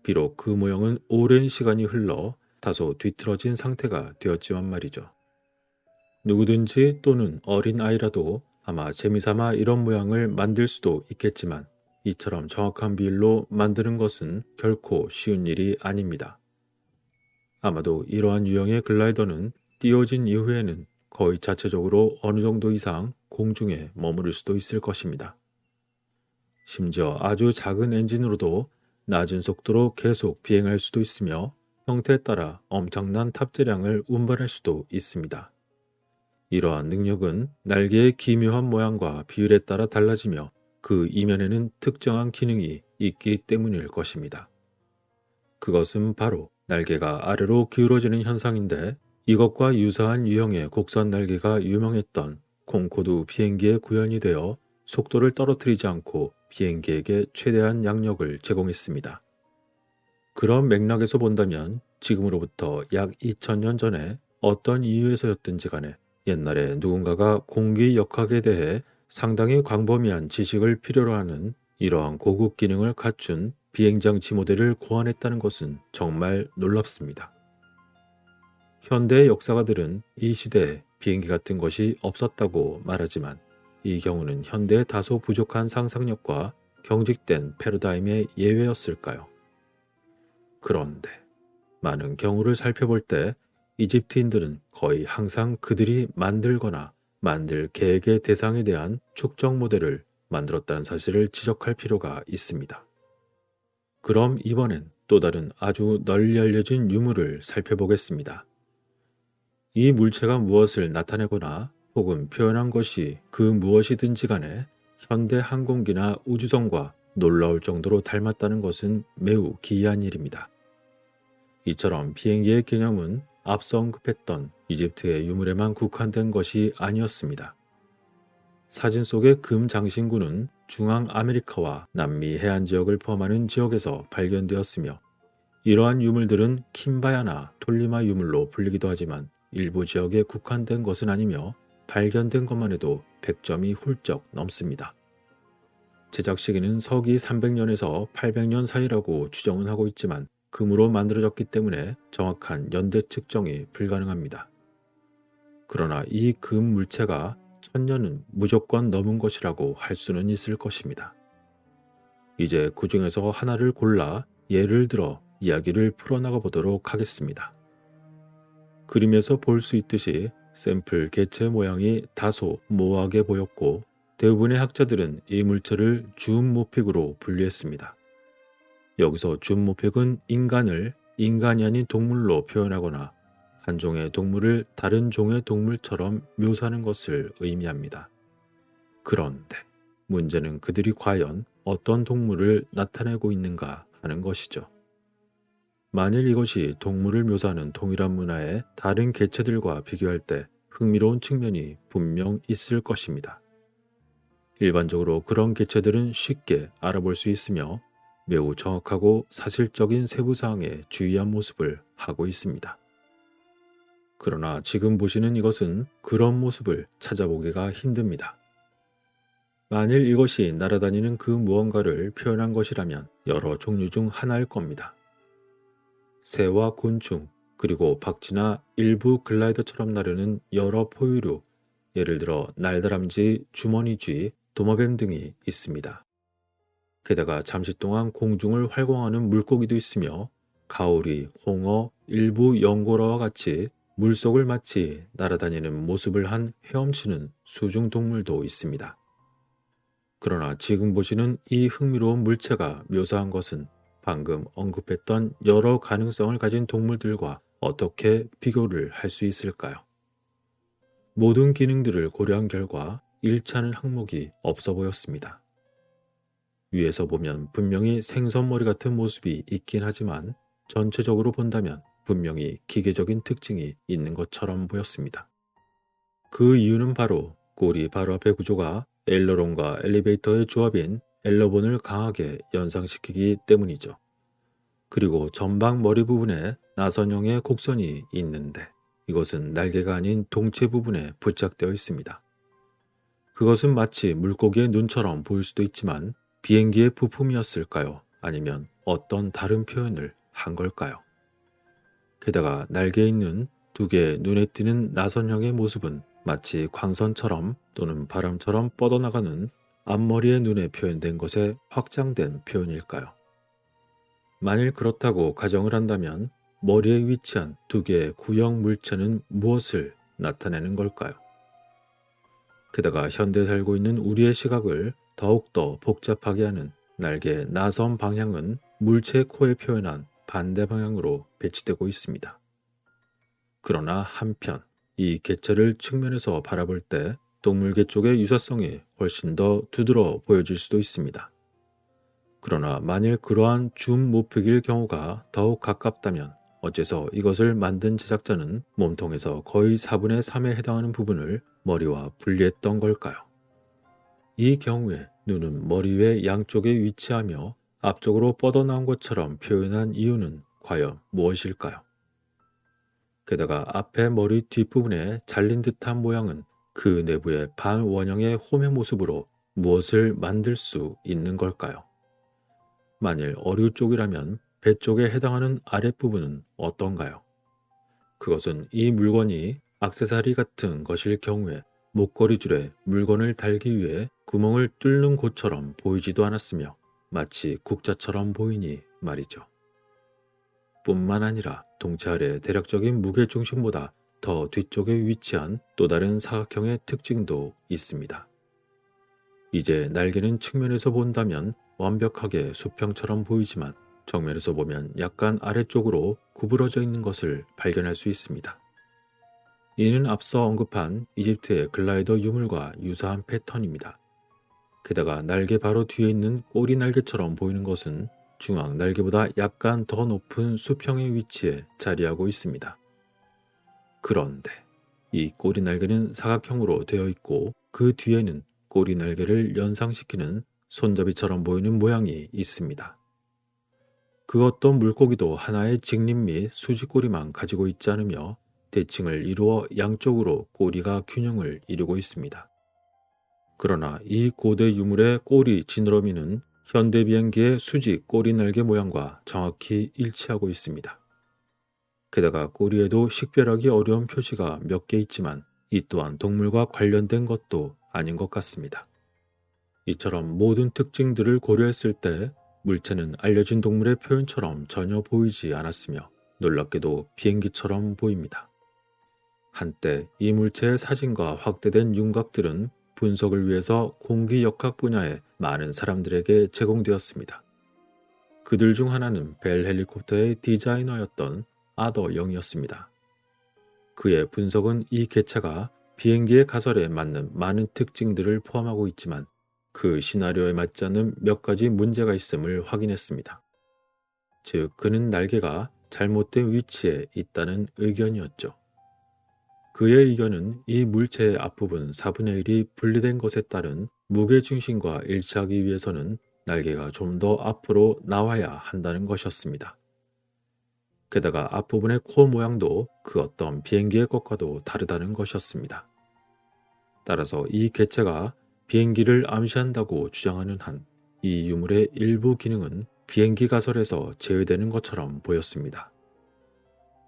비록 그 모형은 오랜 시간이 흘러 다소 뒤틀어진 상태가 되었지만 말이죠. 누구든지 또는 어린 아이라도 아마 재미삼아 이런 모양을 만들 수도 있겠지만 이처럼 정확한 비율로 만드는 것은 결코 쉬운 일이 아닙니다. 아마도 이러한 유형의 글라이더는 띄워진 이후에는 거의 자체적으로 어느 정도 이상 공중에 머무를 수도 있을 것입니다. 심지어 아주 작은 엔진으로도 낮은 속도로 계속 비행할 수도 있으며 형태에 따라 엄청난 탑재량을 운반할 수도 있습니다. 이러한 능력은 날개의 기묘한 모양과 비율에 따라 달라지며 그 이면에는 특정한 기능이 있기 때문일 것입니다. 그것은 바로 날개가 아래로 기울어지는 현상인데 이것과 유사한 유형의 곡선 날개가 유명했던 콩코드 비행기의 구현이 되어 속도를 떨어뜨리지 않고 비행기에게 최대한 양력을 제공했습니다. 그런 맥락에서 본다면 지금으로부터 약 2000년 전에 어떤 이유에서였든지 간에 옛날에 누군가가 공기 역학에 대해 상당히 광범위한 지식을 필요로 하는 이러한 고급 기능을 갖춘 비행장치 모델을 고안했다는 것은 정말 놀랍습니다. 현대의 역사가들은 이 시대에 비행기 같은 것이 없었다고 말하지만 이 경우는 현대의 다소 부족한 상상력과 경직된 패러다임의 예외였을까요? 그런데 많은 경우를 살펴볼 때 이집트인들은 거의 항상 그들이 만들거나 만들 계획의 대상에 대한 축적 모델을 만들었다는 사실을 지적할 필요가 있습니다. 그럼 이번엔 또 다른 아주 널리 알려진 유물을 살펴보겠습니다. 이 물체가 무엇을 나타내거나 혹은 표현한 것이 그 무엇이든지 간에 현대 항공기나 우주선과 놀라울 정도로 닮았다는 것은 매우 기이한 일입니다. 이처럼 비행기의 개념은 앞서 언급했던 이집트의 유물에만 국한된 것이 아니었습니다. 사진 속의 금 장신구는 중앙 아메리카와 남미 해안 지역을 포함하는 지역에서 발견되었으며 이러한 유물들은 킴바야나 톨리마 유물로 불리기도 하지만 일부 지역에 국한된 것은 아니며 발견된 것만 해도 100점이 훌쩍 넘습니다. 제작 시기는 서기 300년에서 800년 사이라고 추정은 하고 있지만 금으로 만들어졌기 때문에 정확한 연대 측정이 불가능합니다. 그러나 이 금 물체가 1000년은 무조건 넘은 것이라고 할 수는 있을 것입니다. 이제 그 중에서 하나를 골라 예를 들어 이야기를 풀어나가 보도록 하겠습니다. 그림에서 볼 수 있듯이 샘플 개체 모양이 다소 모호하게 보였고 대부분의 학자들은 이 물체를 줌모픽으로 분류했습니다. 여기서 줌모픽은 인간을 인간이 아닌 동물로 표현하거나 한 종의 동물을 다른 종의 동물처럼 묘사하는 것을 의미합니다. 그런데 문제는 그들이 과연 어떤 동물을 나타내고 있는가 하는 것이죠. 만일 이것이 동물을 묘사하는 동일한 문화의 다른 개체들과 비교할 때 흥미로운 측면이 분명 있을 것입니다. 일반적으로 그런 개체들은 쉽게 알아볼 수 있으며 매우 정확하고 사실적인 세부사항에 주의한 모습을 하고 있습니다. 그러나 지금 보시는 이것은 그런 모습을 찾아보기가 힘듭니다. 만일 이것이 날아다니는 그 무언가를 표현한 것이라면 여러 종류 중 하나일 겁니다. 새와 곤충, 그리고 박쥐나 일부 글라이더처럼 나르는 여러 포유류, 예를 들어 날다람쥐, 주머니쥐, 도마뱀 등이 있습니다. 게다가 잠시 동안 공중을 활공하는 물고기도 있으며 가오리, 홍어, 일부 연고라와 같이 물속을 마치 날아다니는 모습을 한 헤엄치는 수중 동물도 있습니다. 그러나 지금 보시는 이 흥미로운 물체가 묘사한 것은 방금 언급했던 여러 가능성을 가진 동물들과 어떻게 비교를 할 수 있을까요? 모든 기능들을 고려한 결과 일치하는 항목이 없어 보였습니다. 위에서 보면 분명히 생선머리 같은 모습이 있긴 하지만 전체적으로 본다면 분명히 기계적인 특징이 있는 것처럼 보였습니다. 그 이유는 바로 꼬리 바로 앞의 구조가 엘러론과 엘리베이터의 조합인 엘러본을 강하게 연상시키기 때문이죠. 그리고 전방 머리 부분에 나선형의 곡선이 있는데 이것은 날개가 아닌 동체 부분에 부착되어 있습니다. 그것은 마치 물고기의 눈처럼 보일 수도 있지만 비행기의 부품이었을까요? 아니면 어떤 다른 표현을 한 걸까요? 게다가 날개에 있는 두 개의 눈에 띄는 나선형의 모습은 마치 광선처럼 또는 바람처럼 뻗어나가는 앞머리의 눈에 표현된 것에 확장된 표현일까요? 만일 그렇다고 가정을 한다면 머리에 위치한 두 개의 구형 물체는 무엇을 나타내는 걸까요? 게다가 현대에 살고 있는 우리의 시각을 더욱더 복잡하게 하는 날개의 나선 방향은 물체의 코에 표현한 반대 방향으로 배치되고 있습니다. 그러나 한편 이 개체를 측면에서 바라볼 때 동물계 쪽의 유사성이 훨씬 더 두드러 보여질 수도 있습니다. 그러나 만일 그러한 줌 모픽일 경우가 더욱 가깝다면 어째서 이것을 만든 제작자는 몸통에서 거의 4분의 3에 해당하는 부분을 머리와 분리했던 걸까요? 이 경우에 눈은 머리 외 양쪽에 위치하며 앞쪽으로 뻗어나온 것처럼 표현한 이유는 과연 무엇일까요? 게다가 앞에 머리 뒷부분에 잘린 듯한 모양은 그 내부의 반원형의 홈의 모습으로 무엇을 만들 수 있는 걸까요? 만일 어류 쪽이라면 배 쪽에 해당하는 아랫부분은 어떤가요? 그것은 이 물건이 액세서리 같은 것일 경우에 목걸이 줄에 물건을 달기 위해 구멍을 뚫는 곳처럼 보이지도 않았으며 마치 국자처럼 보이니 말이죠. 뿐만 아니라 동체 아래 대략적인 무게중심보다 더 뒤쪽에 위치한 또 다른 사각형의 특징도 있습니다. 이제 날개는 측면에서 본다면 완벽하게 수평처럼 보이지만 정면에서 보면 약간 아래쪽으로 구부러져 있는 것을 발견할 수 있습니다. 이는 앞서 언급한 이집트의 글라이더 유물과 유사한 패턴입니다. 게다가 날개 바로 뒤에 있는 꼬리 날개처럼 보이는 것은 중앙 날개보다 약간 더 높은 수평의 위치에 자리하고 있습니다. 그런데 이 꼬리 날개는 사각형으로 되어 있고 그 뒤에는 꼬리 날개를 연상시키는 손잡이처럼 보이는 모양이 있습니다. 그 어떤 물고기도 하나의 직립 및 수직꼬리만 가지고 있지 않으며 대칭을 이루어 양쪽으로 꼬리가 균형을 이루고 있습니다. 그러나 이 고대 유물의 꼬리 지느러미는 현대 비행기의 수직 꼬리 날개 모양과 정확히 일치하고 있습니다. 게다가 꼬리에도 식별하기 어려운 표시가 몇 개 있지만 이 또한 동물과 관련된 것도 아닌 것 같습니다. 이처럼 모든 특징들을 고려했을 때 물체는 알려진 동물의 표현처럼 전혀 보이지 않았으며 놀랍게도 비행기처럼 보입니다. 한때 이 물체의 사진과 확대된 윤곽들은 분석을 위해서 공기역학 분야의 많은 사람들에게 제공되었습니다. 그들 중 하나는 벨 헬리콥터의 디자이너였던 아더 영이었습니다. 그의 분석은 이 개체가 비행기의 가설에 맞는 많은 특징들을 포함하고 있지만 그 시나리오에 맞지 않는 몇 가지 문제가 있음을 확인했습니다. 즉, 그는 날개가 잘못된 위치에 있다는 의견이었죠. 그의 의견은 이 물체의 앞부분 4분의 1이 분리된 것에 따른 무게중심과 일치하기 위해서는 날개가 좀 더 앞으로 나와야 한다는 것이었습니다. 게다가 앞부분의 코 모양도 그 어떤 비행기의 것과도 다르다는 것이었습니다. 따라서 이 개체가 비행기를 암시한다고 주장하는 한 이 유물의 일부 기능은 비행기 가설에서 제외되는 것처럼 보였습니다.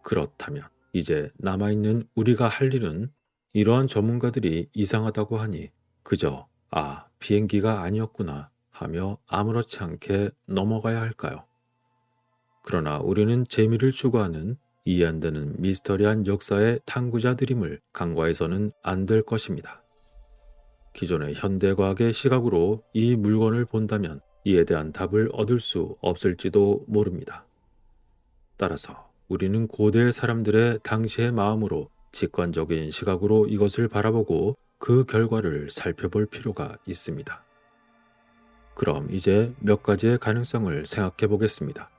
그렇다면 이제 남아있는 우리가 할 일은 이러한 전문가들이 이상하다고 하니 그저 비행기가 아니었구나 하며 아무렇지 않게 넘어가야 할까요? 그러나 우리는 재미를 추구하는 이해 안 되는 미스터리한 역사의 탐구자들임을 간과해서는 안 될 것입니다. 기존의 현대과학의 시각으로 이 물건을 본다면 이에 대한 답을 얻을 수 없을지도 모릅니다. 따라서 우리는 고대 사람들의 당시의 마음으로 직관적인 시각으로 이것을 바라보고 그 결과를 살펴볼 필요가 있습니다. 그럼 이제 몇 가지의 가능성을 생각해 보겠습니다.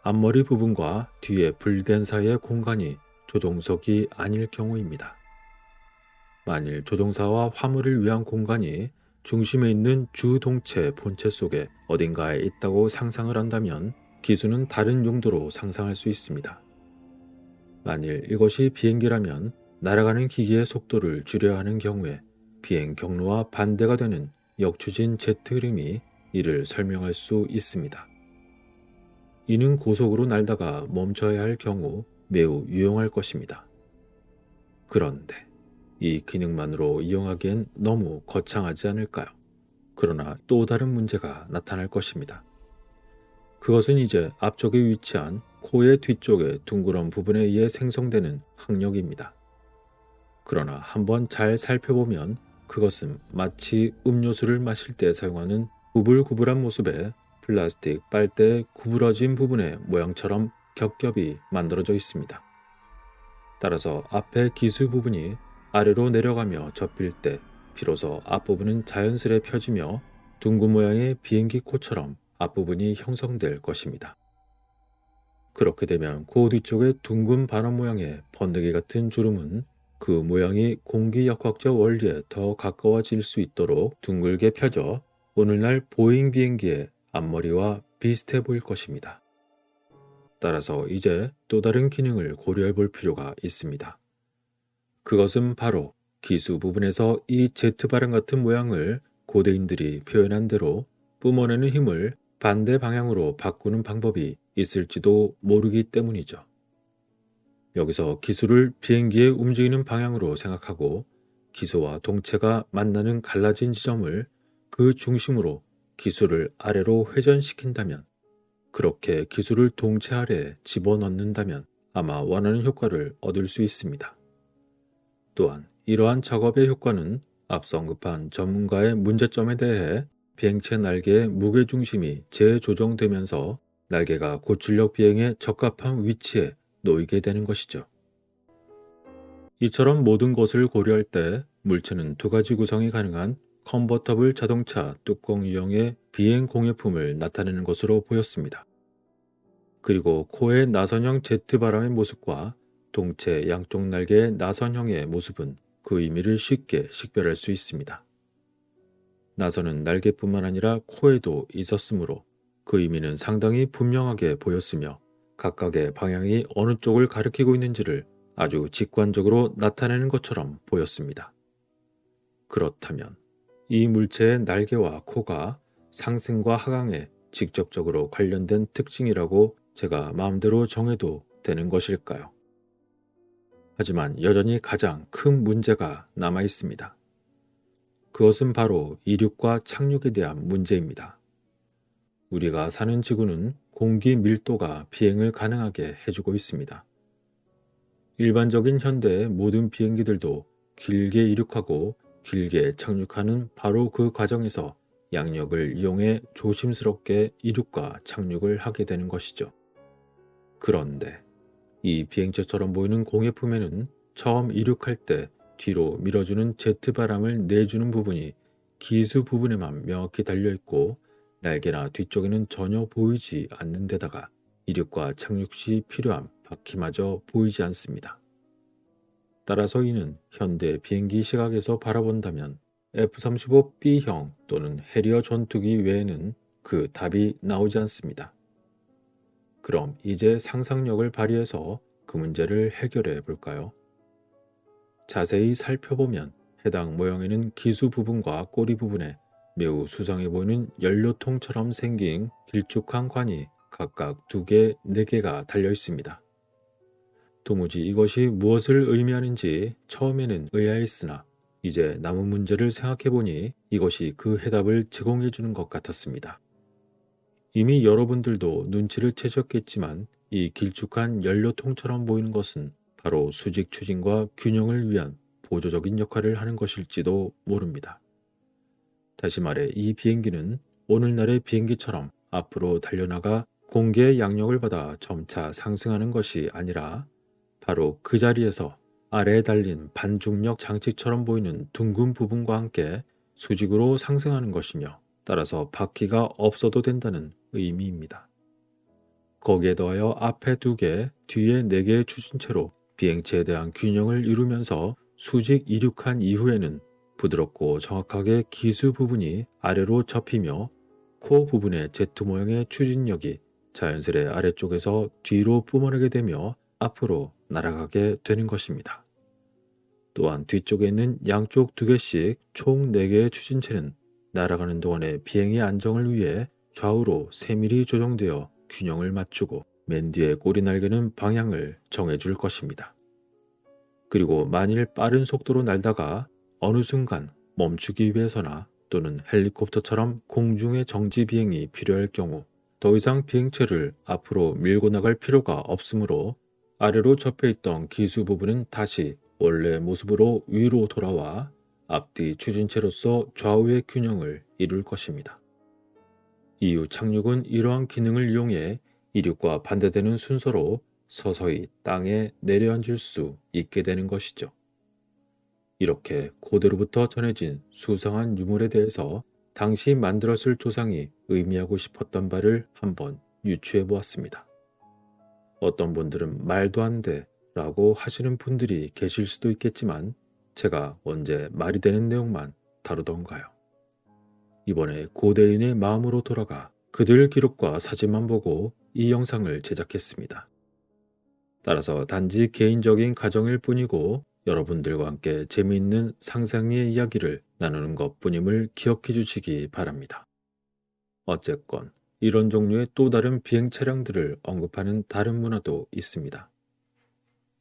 앞머리 부분과 뒤에 분리된 사이의 공간이 조종석이 아닐 경우입니다. 만일 조종사와 화물을 위한 공간이 중심에 있는 주동체 본체 속에 어딘가에 있다고 상상을 한다면 기수는 다른 용도로 상상할 수 있습니다. 만일 이것이 비행기라면 날아가는 기기의 속도를 줄여야 하는 경우에 비행 경로와 반대가 되는 역추진 제트 흐름이 이를 설명할 수 있습니다. 이는 고속으로 날다가 멈춰야 할 경우 매우 유용할 것입니다. 그런데 이 기능만으로 이용하기엔 너무 거창하지 않을까요? 그러나 또 다른 문제가 나타날 것입니다. 그것은 이제 앞쪽에 위치한 코의 뒤쪽의 둥그런 부분에 의해 생성되는 항력입니다. 그러나 한번 잘 살펴보면 그것은 마치 음료수를 마실 때 사용하는 구불구불한 모습의 플라스틱 빨대의 구부러진 부분의 모양처럼 겹겹이 만들어져 있습니다. 따라서 앞의 기수 부분이 아래로 내려가며 접힐 때 비로소 앞부분은 자연스레 펴지며 둥근 모양의 비행기 코처럼 앞부분이 형성될 것입니다. 그렇게 되면 그 뒤쪽의 둥근 반원 모양의 번데기 같은 주름은 그 모양이 공기역학적 원리에 더 가까워질 수 있도록 둥글게 펴져 오늘날 보잉 비행기의 앞머리와 비슷해 보일 것입니다. 따라서 이제 또 다른 기능을 고려해 볼 필요가 있습니다. 그것은 바로 기수 부분에서 이 제트 발음 같은 모양을 고대인들이 표현한 대로 뿜어내는 힘을 반대 방향으로 바꾸는 방법이 있을지도 모르기 때문이죠. 여기서 기수를 비행기의 움직이는 방향으로 생각하고 기수와 동체가 만나는 갈라진 지점을 그 중심으로 기수를 아래로 회전시킨다면, 그렇게 기수를 동체 아래에 집어넣는다면 아마 원하는 효과를 얻을 수 있습니다. 또한 이러한 작업의 효과는 앞서 언급한 전문가의 문제점에 대해 비행체 날개의 무게중심이 재조정되면서 날개가 고출력 비행에 적합한 위치에 놓이게 되는 것이죠. 이처럼 모든 것을 고려할 때 물체는 두 가지 구성이 가능한 컨버터블 자동차 뚜껑 유형의 비행 공예품을 나타내는 것으로 보였습니다. 그리고 코의 나선형 제트 바람의 모습과 동체 양쪽 날개의 나선형의 모습은 그 의미를 쉽게 식별할 수 있습니다. 나선은 날개뿐만 아니라 코에도 있었으므로 그 의미는 상당히 분명하게 보였으며 각각의 방향이 어느 쪽을 가리키고 있는지를 아주 직관적으로 나타내는 것처럼 보였습니다. 그렇다면 이 물체의 날개와 코가 상승과 하강에 직접적으로 관련된 특징이라고 제가 마음대로 정해도 되는 것일까요? 하지만 여전히 가장 큰 문제가 남아 있습니다. 그것은 바로 이륙과 착륙에 대한 문제입니다. 우리가 사는 지구는 공기 밀도가 비행을 가능하게 해주고 있습니다. 일반적인 현대의 모든 비행기들도 길게 이륙하고 길게 착륙하는 바로 그 과정에서 양력을 이용해 조심스럽게 이륙과 착륙을 하게 되는 것이죠. 그런데 이 비행체처럼 보이는 공예품에는 처음 이륙할 때 뒤로 밀어주는 제트 바람을 내주는 부분이 기수 부분에만 명확히 달려있고 날개나 뒤쪽에는 전혀 보이지 않는 데다가 이륙과 착륙 시 필요한 바퀴마저 보이지 않습니다. 따라서 이는 현대 비행기 시각에서 바라본다면 F-35B형 또는 해리어 전투기 외에는 그 답이 나오지 않습니다. 그럼 이제 상상력을 발휘해서 그 문제를 해결해 볼까요? 자세히 살펴보면 해당 모형에는 기수 부분과 꼬리 부분에 매우 수상해 보이는 연료통처럼 생긴 길쭉한 관이 각각 2개, 4개가 달려 있습니다. 도무지 이것이 무엇을 의미하는지 처음에는 의아했으나 이제 남은 문제를 생각해보니 이것이 그 해답을 제공해주는 것 같았습니다. 이미 여러분들도 눈치를 채셨겠지만 이 길쭉한 연료통처럼 보이는 것은 바로 수직 추진과 균형을 위한 보조적인 역할을 하는 것일지도 모릅니다. 다시 말해 이 비행기는 오늘날의 비행기처럼 앞으로 달려나가 공기의 양력을 받아 점차 상승하는 것이 아니라 바로 그 자리에서 아래에 달린 반중력 장치처럼 보이는 둥근 부분과 함께 수직으로 상승하는 것이며 따라서 바퀴가 없어도 된다는 의미입니다. 거기에 더하여 앞에 2개, 뒤에 4개의 추진체로 비행체에 대한 균형을 이루면서 수직 이륙한 이후에는 부드럽고 정확하게 기수 부분이 아래로 접히며 코 부분의 제트 모양의 추진력이 자연스레 아래쪽에서 뒤로 뿜어내게 되며 앞으로 날아가게 되는 것입니다. 또한 뒤쪽에 있는 양쪽 2개씩 총 4개의 추진체는 날아가는 동안의 비행의 안정을 위해 좌우로 세밀히 조정되어 균형을 맞추고 맨 뒤의 꼬리 날개는 방향을 정해줄 것입니다. 그리고 만일 빠른 속도로 날다가 어느 순간 멈추기 위해서나 또는 헬리콥터처럼 공중의 정지 비행이 필요할 경우 더 이상 비행체를 앞으로 밀고 나갈 필요가 없으므로 아래로 접혀있던 기수 부분은 다시 원래 모습으로 위로 돌아와 앞뒤 추진체로서 좌우의 균형을 이룰 것입니다. 이후 착륙은 이러한 기능을 이용해 이륙과 반대되는 순서로 서서히 땅에 내려앉을 수 있게 되는 것이죠. 이렇게 고대로부터 전해진 수상한 유물에 대해서 당시 만들었을 조상이 의미하고 싶었던 바를 한번 유추해 보았습니다. 어떤 분들은 말도 안 돼 라고 하시는 분들이 계실 수도 있겠지만 제가 언제 말이 되는 내용만 다루던가요. 이번에 고대인의 마음으로 돌아가 그들 기록과 사진만 보고 이 영상을 제작했습니다. 따라서 단지 개인적인 가정일 뿐이고 여러분들과 함께 재미있는 상상의 이야기를 나누는 것뿐임을 기억해 주시기 바랍니다. 어쨌건 이런 종류의 또 다른 비행 차량들을 언급하는 다른 문화도 있습니다.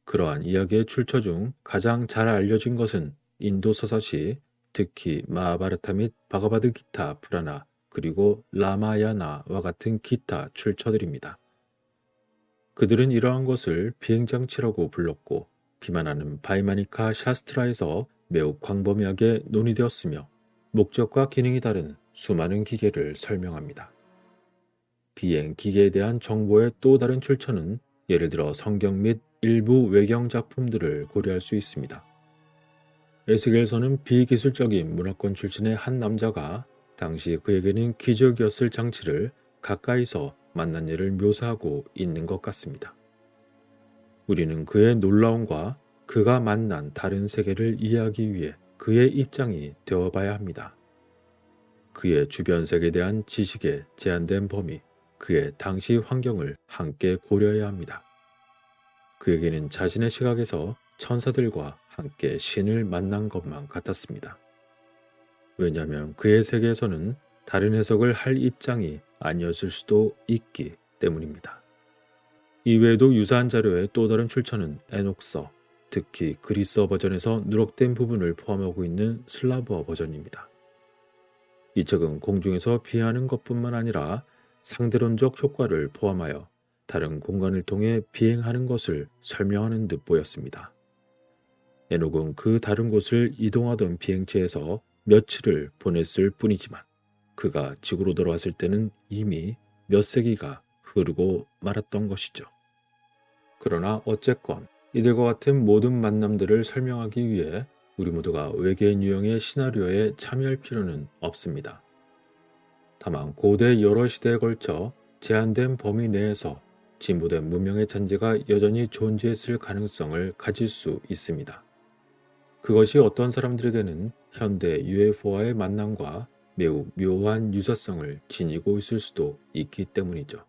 그러한 이야기의 출처 중 가장 잘 알려진 것은 인도 서사시, 특히 마하바라타 및 바가바드기타 프라나 그리고 라마야나와 같은 기타 출처들입니다. 그들은 이러한 것을 비행장치라고 불렀고 비만하는 바이마니카 샤스트라에서 매우 광범위하게 논의되었으며 목적과 기능이 다른 수많은 기계를 설명합니다. 비행 기계에 대한 정보의 또 다른 출처는 예를 들어 성경 및 일부 외경 작품들을 고려할 수 있습니다. 에스겔서는 비기술적인 문화권 출신의 한 남자가 당시 그에게는 기적이었을 장치를 가까이서 만난 일을 묘사하고 있는 것 같습니다. 우리는 그의 놀라움과 그가 만난 다른 세계를 이해하기 위해 그의 입장이 되어봐야 합니다. 그의 주변 세계에 대한 지식의 제한된 범위, 그의 당시 환경을 함께 고려해야 합니다. 그에게는 자신의 시각에서 천사들과 함께 신을 만난 것만 같았습니다. 왜냐하면 그의 세계에서는 다른 해석을 할 입장이 아니었을 수도 있기 때문입니다. 이외에도 유사한 자료의 또 다른 출처는 에녹서, 특히 그리스어 버전에서 누락된 부분을 포함하고 있는 슬라브어 버전입니다. 이 책은 공중에서 비행하는 것뿐만 아니라 상대론적 효과를 포함하여 다른 공간을 통해 비행하는 것을 설명하는 듯 보였습니다. 에녹은 그 다른 곳을 이동하던 비행체에서 며칠을 보냈을 뿐이지만 그가 지구로 돌아왔을 때는 이미 몇 세기가 흐르고 말았던 것이죠. 그러나 어쨌건 이들과 같은 모든 만남들을 설명하기 위해 우리 모두가 외계인 유형의 시나리오에 참여할 필요는 없습니다. 다만 고대 여러 시대에 걸쳐 제한된 범위 내에서 진보된 문명의 잔재가 여전히 존재했을 가능성을 가질 수 있습니다. 그것이 어떤 사람들에게는 현대 UFO와의 만남과 매우 묘한 유사성을 지니고 있을 수도 있기 때문이죠.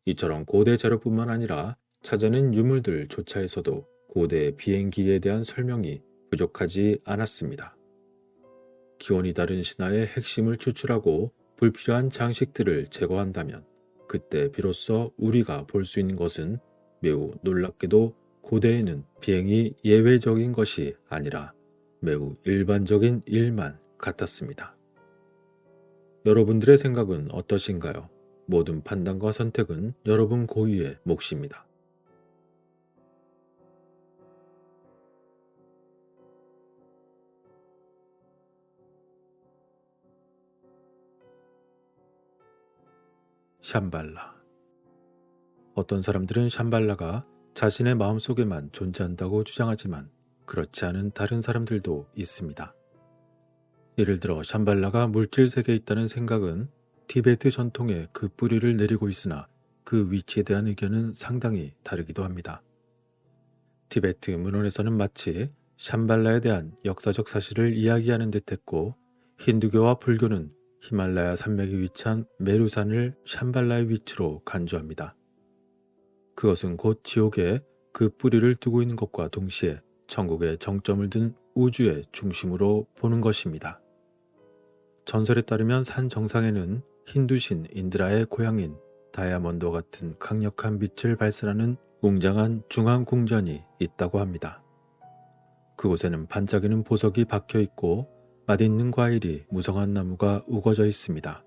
이처럼 고대 자료뿐만 아니라 찾아낸 유물들조차에서도 고대 비행기에 대한 설명이 부족하지 않았습니다. 기원이 다른 신화의 핵심을 추출하고 불필요한 장식들을 제거한다면 그때 비로소 우리가 볼 수 있는 것은 매우 놀랍게도 고대에는 비행이 예외적인 것이 아니라 매우 일반적인 일만 같았습니다. 여러분들의 생각은 어떠신가요? 모든 판단과 선택은 여러분 고유의 몫입니다. 샴발라. 어떤 사람들은 샴발라가 자신의 마음속에만 존재한다고 주장하지만 그렇지 않은 다른 사람들도 있습니다. 예를 들어 샴발라가 물질 세계에 있다는 생각은 티베트 전통의 그 뿌리를 내리고 있으나 그 위치에 대한 의견은 상당히 다르기도 합니다. 티베트 문헌에서는 마치 샴발라에 대한 역사적 사실을 이야기하는 듯했고 힌두교와 불교는 히말라야 산맥에 위치한 메루산을 샴발라의 위치로 간주합니다. 그것은 곧 지옥에 그 뿌리를 두고 있는 것과 동시에 천국의 정점을 둔 우주의 중심으로 보는 것입니다. 전설에 따르면 산 정상에는 힌두신 인드라의 고향인 다이아몬드와 같은 강력한 빛을 발산하는 웅장한 중앙궁전이 있다고 합니다. 그곳에는 반짝이는 보석이 박혀 있고 맛있는 과일이 무성한 나무가 우거져 있습니다.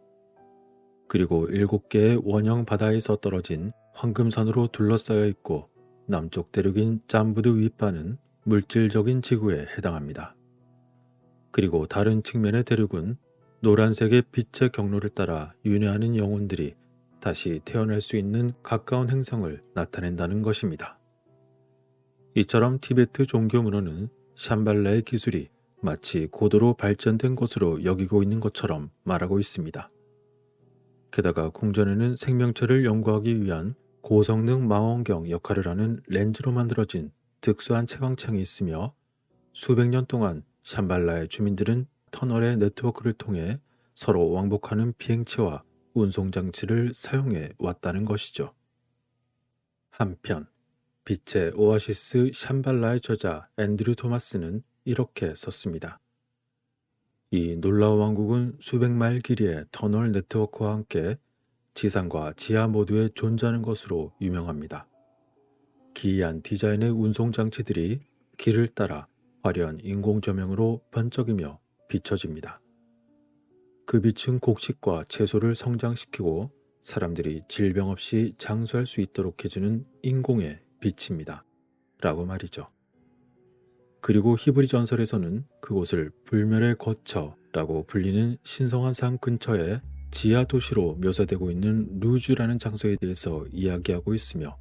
그리고 7개의 원형 바다에서 떨어진 황금산으로 둘러싸여 있고 남쪽 대륙인 짬부드 윗바는 물질적인 지구에 해당합니다. 그리고 다른 측면의 대륙은 노란색의 빛의 경로를 따라 윤회하는 영혼들이 다시 태어날 수 있는 가까운 행성을 나타낸다는 것입니다. 이처럼 티베트 종교 문화는 샴발라의 기술이 마치 고도로 발전된 것으로 여기고 있는 것처럼 말하고 있습니다. 게다가 궁전에는 생명체를 연구하기 위한 고성능 망원경 역할을 하는 렌즈로 만들어진 특수한 채광창이 있으며 수백 년 동안 샴발라의 주민들은 터널의 네트워크를 통해 서로 왕복하는 비행체와 운송장치를 사용해 왔다는 것이죠. 한편 빛의 오아시스 샴발라의 저자 앤드류 토마스는 이렇게 썼습니다. 이 놀라운 왕국은 수백 마일 길이의 터널 네트워크와 함께 지상과 지하 모두에 존재하는 것으로 유명합니다. 기이한 디자인의 운송장치들이 길을 따라 화려한 인공조명으로 번쩍이며 비춰집니다. 그 빛은 곡식과 채소를 성장시키고 사람들이 질병 없이 장수할 수 있도록 해주는 인공의 빛입니다. 라고 말이죠. 그리고 히브리 전설에서는 그곳을 불멸의 거처라고 불리는 신성한 산 근처에 지하 도시로 묘사되고 있는 루주라는 장소에 대해서 이야기하고 있으며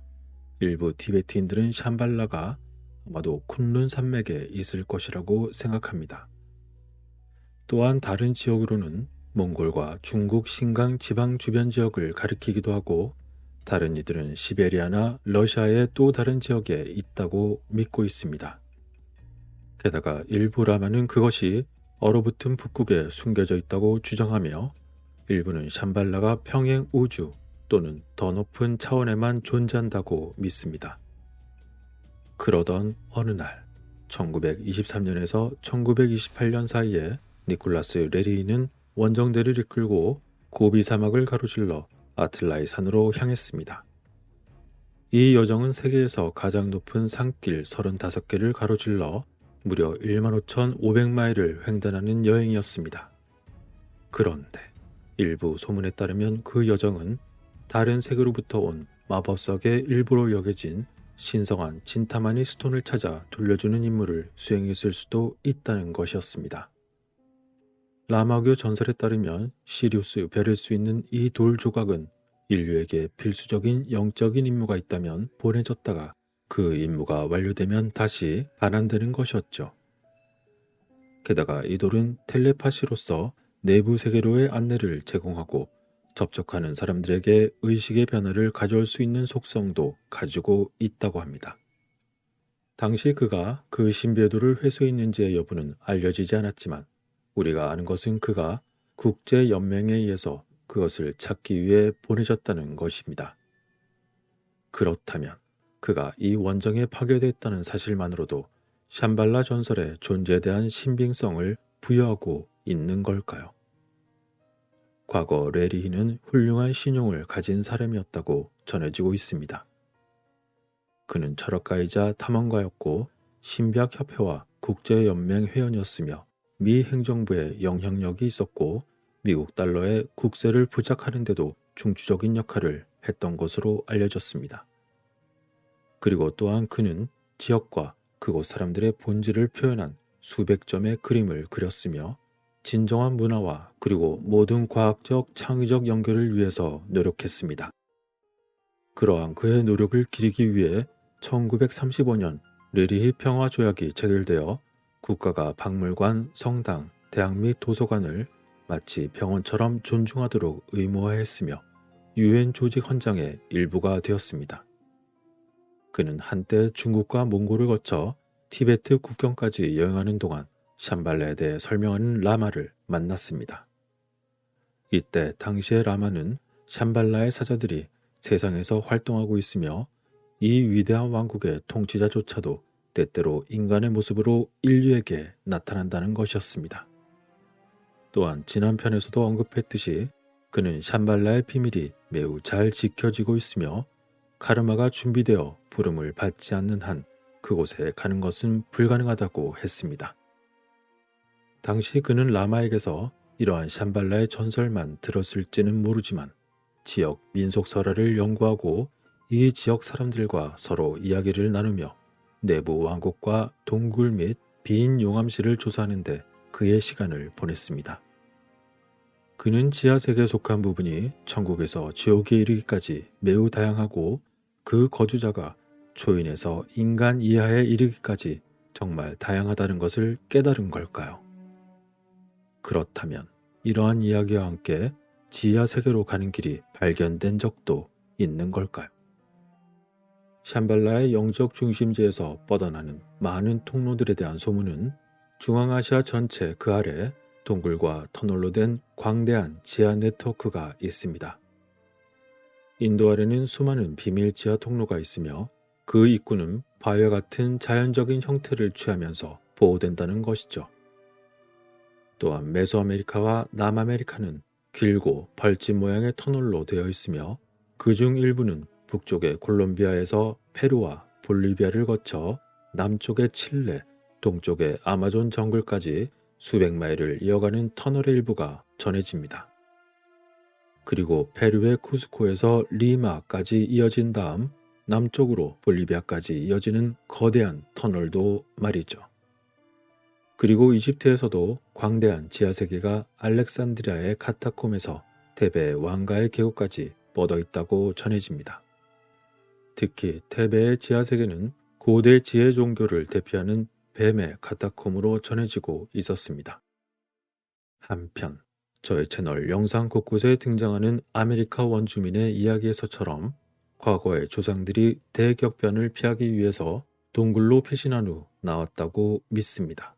일부 티베트인들은 샴발라가 아마도 쿤룬 산맥에 있을 것이라고 생각합니다. 또한 다른 지역으로는 몽골과 중국 신강 지방 주변 지역을 가리키기도 하고 다른 이들은 시베리아나 러시아의 또 다른 지역에 있다고 믿고 있습니다. 게다가 일부 라마는 그것이 얼어붙은 북극에 숨겨져 있다고 주장하며 일부는 샴발라가 평행 우주 또는 더 높은 차원에만 존재한다고 믿습니다. 그러던 어느 날 1923년에서 1928년 사이에 니콜라스 레리는 원정대를 이끌고 고비 사막을 가로질러 아틀라이 산으로 향했습니다. 이 여정은 세계에서 가장 높은 산길 35개를 가로질러 무려 15,500마일을 횡단하는 여행이었습니다. 그런데 일부 소문에 따르면 그 여정은 다른 세계로부터 온 마법석의 일부로 여겨진 신성한 진타마니 스톤을 찾아 돌려주는 임무를 수행했을 수도 있다는 것이었습니다. 라마교 전설에 따르면 시리우스 별일 수 있는 이 돌 조각은 인류에게 필수적인 영적인 임무가 있다면 보내졌다가 그 임무가 완료되면 다시 반환되는 것이었죠. 게다가 이 돌은 텔레파시로서 내부 세계로의 안내를 제공하고 접촉하는 사람들에게 의식의 변화를 가져올 수 있는 속성도 가지고 있다고 합니다. 당시 그가 그 신비의 돌을 회수했는지의 여부는 알려지지 않았지만 우리가 아는 것은 그가 국제연맹에 의해서 그것을 찾기 위해 보내졌다는 것입니다. 그렇다면 그가 이 원정에 파괴됐다는 사실만으로도 샴발라 전설의 존재에 대한 신빙성을 부여하고 있는 걸까요? 과거 레리히는 훌륭한 신용을 가진 사람이었다고 전해지고 있습니다. 그는 철학가이자 탐험가였고 신비학협회와 국제연맹 회원이었으며 미 행정부에 영향력이 있었고 미국 달러의 국세를 부착하는 데도 중추적인 역할을 했던 것으로 알려졌습니다. 그리고 또한 그는 지역과 그곳 사람들의 본질을 표현한 수백 점의 그림을 그렸으며 진정한 문화와 그리고 모든 과학적 창의적 연결을 위해서 노력했습니다. 그러한 그의 노력을 기리기 위해 1935년 레리히 평화조약이 체결되어 국가가 박물관, 성당, 대학 및 도서관을 마치 병원처럼 존중하도록 의무화했으며 유엔 조직 헌장의 일부가 되었습니다. 그는 한때 중국과 몽골을 거쳐 티베트 국경까지 여행하는 동안 샴발라에 대해 설명하는 라마를 만났습니다. 이때 당시의 라마는 샴발라의 사자들이 세상에서 활동하고 있으며 이 위대한 왕국의 통치자조차도 때때로 인간의 모습으로 인류에게 나타난다는 것이었습니다. 또한 지난 편에서도 언급했듯이 그는 샴발라의 비밀이 매우 잘 지켜지고 있으며 카르마가 준비되어 부름을 받지 않는 한 그곳에 가는 것은 불가능하다고 했습니다. 당시 그는 라마에게서 이러한 샴발라의 전설만 들었을지는 모르지만 지역 민속설화를 연구하고 이 지역 사람들과 서로 이야기를 나누며 내부 왕국과 동굴 및 빈 용암실을 조사하는 데 그의 시간을 보냈습니다. 그는 지하세계에 속한 부분이 천국에서 지옥에 이르기까지 매우 다양하고 그 거주자가 초인에서 인간 이하에 이르기까지 정말 다양하다는 것을 깨달은 걸까요? 그렇다면 이러한 이야기와 함께 지하세계로 가는 길이 발견된 적도 있는 걸까요? 샴발라의 영적 중심지에서 뻗어나는 많은 통로들에 대한 소문은 중앙아시아 전체 그 아래 동굴과 터널로 된 광대한 지하 네트워크가 있습니다. 인도 아래는 수많은 비밀 지하 통로가 있으며 그 입구는 바위와 같은 자연적인 형태를 취하면서 보호된다는 것이죠. 또한 메소아메리카와 남아메리카는 길고 벌집 모양의 터널로 되어 있으며 그중 일부는 북쪽의 콜롬비아에서 페루와 볼리비아를 거쳐 남쪽의 칠레, 동쪽의 아마존 정글까지 수백 마일을 이어가는 터널의 일부가 전해집니다. 그리고 페루의 쿠스코에서 리마까지 이어진 다음 남쪽으로 볼리비아까지 이어지는 거대한 터널도 말이죠. 그리고 이집트에서도 광대한 지하세계가 알렉산드리아의 카타콤에서 테베 왕가의 계곡까지 뻗어 있다고 전해집니다. 특히 테베의 지하세계는 고대 지혜 종교를 대표하는 뱀의 카타콤으로 전해지고 있었습니다. 한편 저의 채널 영상 곳곳에 등장하는 아메리카 원주민의 이야기에서처럼 과거의 조상들이 대격변을 피하기 위해서 동굴로 피신한 후 나왔다고 믿습니다.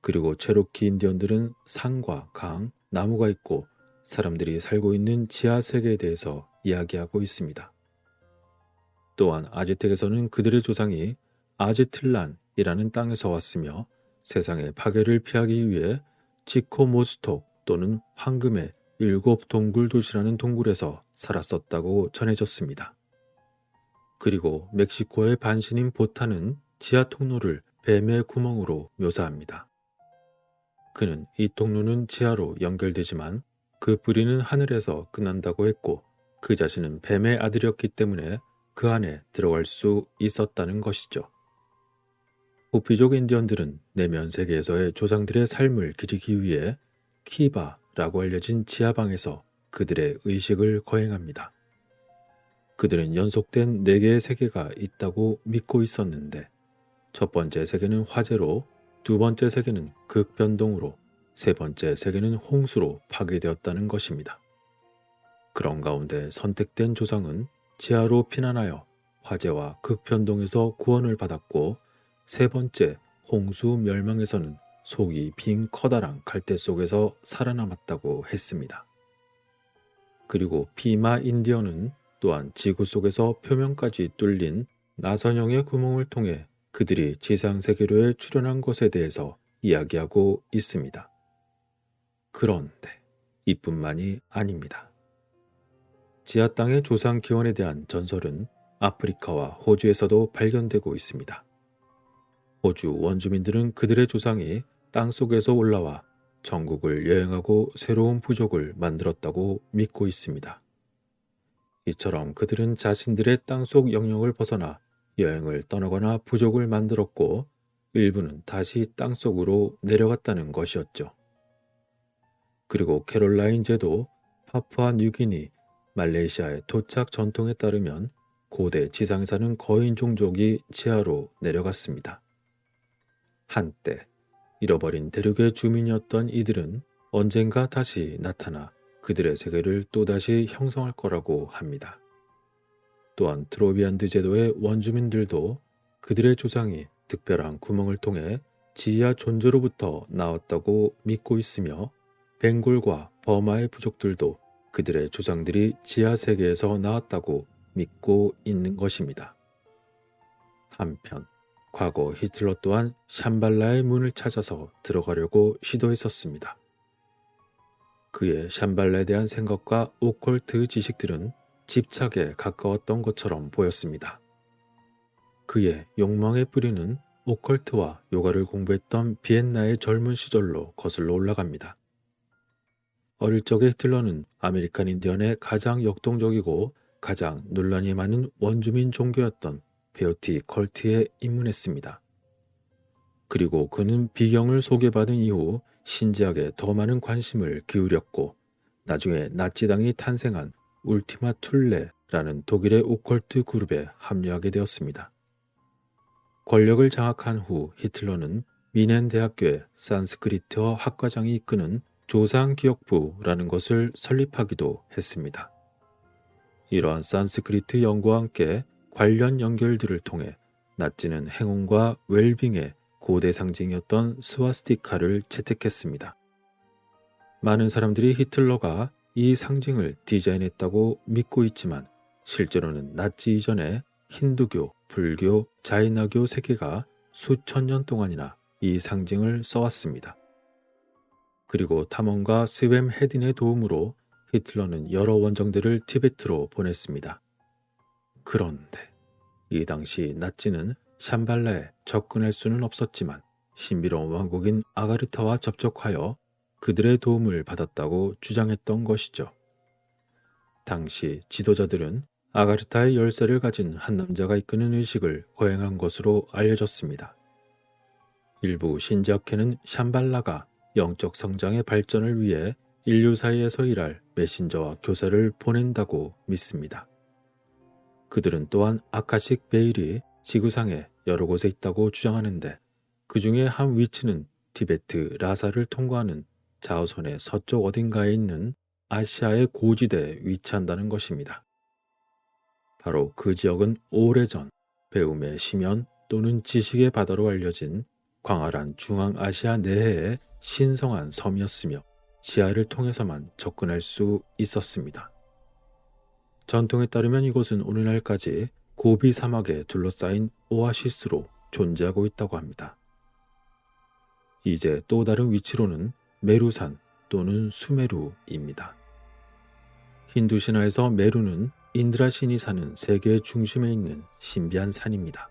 그리고 체로키 인디언들은 산과 강, 나무가 있고 사람들이 살고 있는 지하세계에 대해서 이야기하고 있습니다. 또한 아즈텍에서는 그들의 조상이 아즈틀란이라는 땅에서 왔으며 세상의 파괴를 피하기 위해 지코모스톡 또는 황금의 7 동굴 도시라는 동굴에서 살았었다고 전해졌습니다. 그리고 멕시코의 반신인 보타는 지하 통로를 뱀의 구멍으로 묘사합니다. 그는 이 통로는 지하로 연결되지만 그 뿌리는 하늘에서 끝난다고 했고 그 자신은 뱀의 아들이었기 때문에 그 안에 들어갈 수 있었다는 것이죠. 호피족 인디언들은 내면 세계에서의 조상들의 삶을 기리기 위해 키바라고 알려진 지하방에서 그들의 의식을 거행합니다. 그들은 연속된 4개의 세계가 있다고 믿고 있었는데 첫 번째 세계는 화재로, 두 번째 세계는 극변동으로, 세 번째 세계는 홍수로 파괴되었다는 것입니다. 그런 가운데 선택된 조상은 지하로 피난하여 화재와 극변동에서 구원을 받았고 세 번째 홍수 멸망에서는 속이 빈 커다란 갈대 속에서 살아남았다고 했습니다. 그리고 피마 인디언은 또한 지구 속에서 표면까지 뚫린 나선형의 구멍을 통해 그들이 지상세계로에 출현한 것에 대해서 이야기하고 있습니다. 그런데 이뿐만이 아닙니다. 지하 땅의 조상 기원에 대한 전설은 아프리카와 호주에서도 발견되고 있습니다. 호주 원주민들은 그들의 조상이 땅속에서 올라와 전국을 여행하고 새로운 부족을 만들었다고 믿고 있습니다. 이처럼 그들은 자신들의 땅속 영역을 벗어나 여행을 떠나거나 부족을 만들었고 일부는 다시 땅속으로 내려갔다는 것이었죠. 그리고 캐롤라인제도 파푸아 뉴기니, 말레이시아의 도착 전통에 따르면 고대 지상에 사는 거인 종족이 지하로 내려갔습니다. 한때 잃어버린 대륙의 주민이었던 이들은 언젠가 다시 나타나 그들의 세계를 또다시 형성할 거라고 합니다. 또한 트로비안드 제도의 원주민들도 그들의 조상이 특별한 구멍을 통해 지하 존재로부터 나왔다고 믿고 있으며 벵골과 버마의 부족들도 그들의 조상들이 지하 세계에서 나왔다고 믿고 있는 것입니다. 한편 과거 히틀러 또한 샴발라의 문을 찾아서 들어가려고 시도했었습니다. 그의 샴발라에 대한 생각과 오컬트 지식들은 집착에 가까웠던 것처럼 보였습니다. 그의 욕망의 뿌리는 오컬트와 요가를 공부했던 비엔나의 젊은 시절로 거슬러 올라갑니다. 어릴 적에 히틀러는 아메리칸 인디언의 가장 역동적이고 가장 논란이 많은 원주민 종교였던 베오티 컬트에 입문했습니다. 그리고 그는 비경을 소개받은 이후 신지학에 더 많은 관심을 기울였고 나중에 나치당이 탄생한 울티마 툴레라는 독일의 오컬트 그룹에 합류하게 되었습니다. 권력을 장악한 후 히틀러는 미넨 대학교의 산스크리트어 학과장이 이끄는 조상기억부라는 것을 설립하기도 했습니다. 이러한 산스크리트 연구와 함께 관련 연결들을 통해 나치는 행운과 웰빙의 고대 상징이었던 스와스티카를 채택했습니다. 많은 사람들이 히틀러가 이 상징을 디자인했다고 믿고 있지만 실제로는 나치 이전에 힌두교, 불교, 자이나교 세계가 수천 년 동안이나 이 상징을 써왔습니다. 그리고 탐험가 스웸 헤딘의 도움으로 히틀러는 여러 원정대를 티베트로 보냈습니다. 그런데 이 당시 나치는 샴발라에 접근할 수는 없었지만 신비로운 왕국인 아가르타와 접촉하여 그들의 도움을 받았다고 주장했던 것이죠. 당시 지도자들은 아가르타의 열쇠를 가진 한 남자가 이끄는 의식을 거행한 것으로 알려졌습니다. 일부 신지학회는 샴발라가 영적 성장의 발전을 위해 인류 사이에서 일할 메신저와 교사를 보낸다고 믿습니다. 그들은 또한 아카식 베일이 지구상에 여러 곳에 있다고 주장하는데 그 중에 한 위치는 티베트 라사를 통과하는 자우선의 서쪽 어딘가에 있는 아시아의 고지대에 위치한다는 것입니다. 바로 그 지역은 오래전 배움의 심연 또는 지식의 바다로 알려진 광활한 중앙아시아 내해의 신성한 섬이었으며 지하를 통해서만 접근할 수 있었습니다. 전통에 따르면 이곳은 오늘날까지 고비 사막에 둘러싸인 오아시스로 존재하고 있다고 합니다. 이제 또 다른 위치로는 메루산 또는 수메루입니다. 힌두 신화에서 메루는 인드라 신이 사는 세계의 중심에 있는 신비한 산입니다.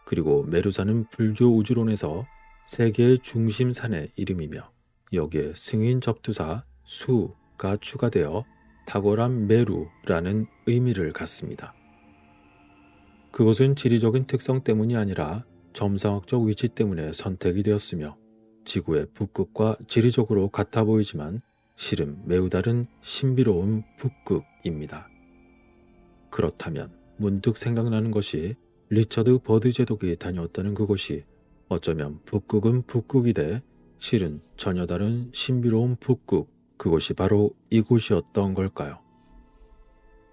그리고 메루산은 불교 우주론에서 세계의 중심산의 이름이며 여기에 승인 접두사 수가 추가되어 탁월한 메루라는 의미를 갖습니다. 그것은 지리적인 특성 때문이 아니라 점상학적 위치 때문에 선택이 되었으며 지구의 북극과 지리적으로 같아 보이지만 실은 매우 다른 신비로운 북극입니다. 그렇다면 문득 생각나는 것이 리처드 버드 제독이 다녀왔다는 그곳이 어쩌면 북극은 북극이되 실은 전혀 다른 신비로운 북극, 그곳이 바로 이곳이었던 걸까요?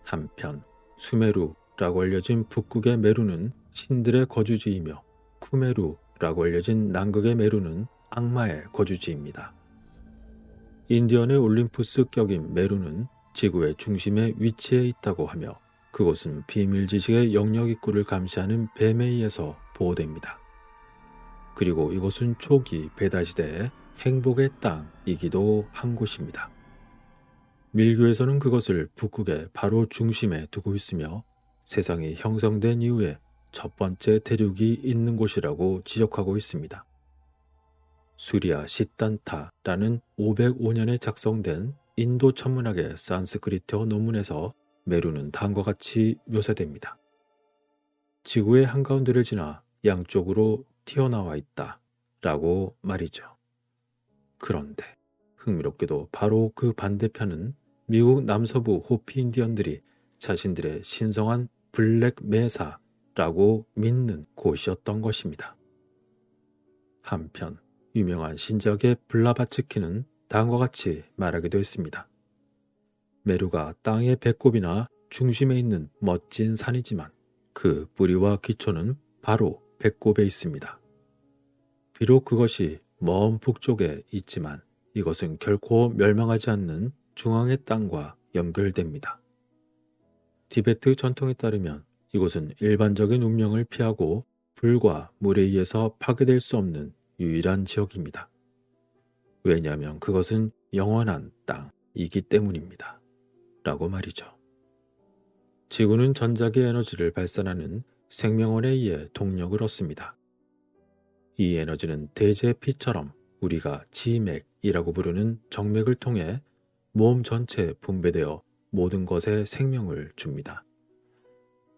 한편 수메루라고 알려진 북극의 메루는 신들의 거주지이며 쿠메루라고 알려진 남극의 메루는 악마의 거주지입니다. 인디언의 올림푸스격인 메루는 지구의 중심에 위치해 있다고 하며 그곳은 비밀지식의 영역 입구를 감시하는 뱀에 의해서 보호됩니다. 그리고 이곳은 초기 베다 시대의 행복의 땅이기도 한 곳입니다. 밀교에서는 그것을 북극의 바로 중심에 두고 있으며 세상이 형성된 이후에 첫 번째 대륙이 있는 곳이라고 지적하고 있습니다. 수리아 시탄타라는 505년에 작성된 인도 천문학의 산스크리트어 논문에서 메루는 다음과 같이 묘사됩니다. 지구의 한가운데를 지나 양쪽으로 튀어나와 있다 라고 말이죠. 그런데 흥미롭게도 바로 그 반대편은 미국 남서부 호피 인디언들이 자신들의 신성한 블랙 메사라고 믿는 곳이었던 것입니다. 한편 유명한 신작의 블라바츠키는 다음과 같이 말하기도 했습니다. 메루가 땅의 배꼽이나 중심에 있는 멋진 산이지만 그 뿌리와 기초는 바로 배꼽에 있습니다. 비록 그것이 먼 북쪽에 있지만 이것은 결코 멸망하지 않는 중앙의 땅과 연결됩니다. 티베트 전통에 따르면 이곳은 일반적인 운명을 피하고 불과 물에 의해서 파괴될 수 없는 유일한 지역입니다. 왜냐하면 그것은 영원한 땅이기 때문입니다. 라고 말이죠. 지구는 전자기 에너지를 발산하는 생명원에 의해 동력을 얻습니다. 이 에너지는 대지의 피처럼 우리가 지맥이라고 부르는 정맥을 통해 몸 전체에 분배되어 모든 것에 생명을 줍니다.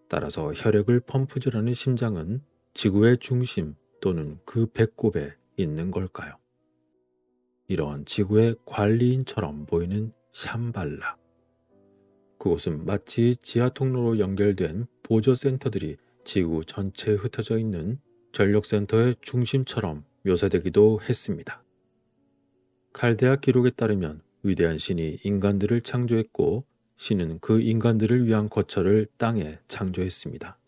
따라서 혈액을 펌프질하는 심장은 지구의 중심 또는 그 배꼽에 있는 걸까요? 이러한 지구의 관리인처럼 보이는 샴발라. 그곳은 마치 지하 통로로 연결된 보조센터들이 지구 전체에 흩어져 있는 전력센터의 중심처럼 묘사되기도 했습니다. 칼데아 기록에 따르면 위대한 신이 인간들을 창조했고 신은 그 인간들을 위한 거처를 땅에 창조했습니다.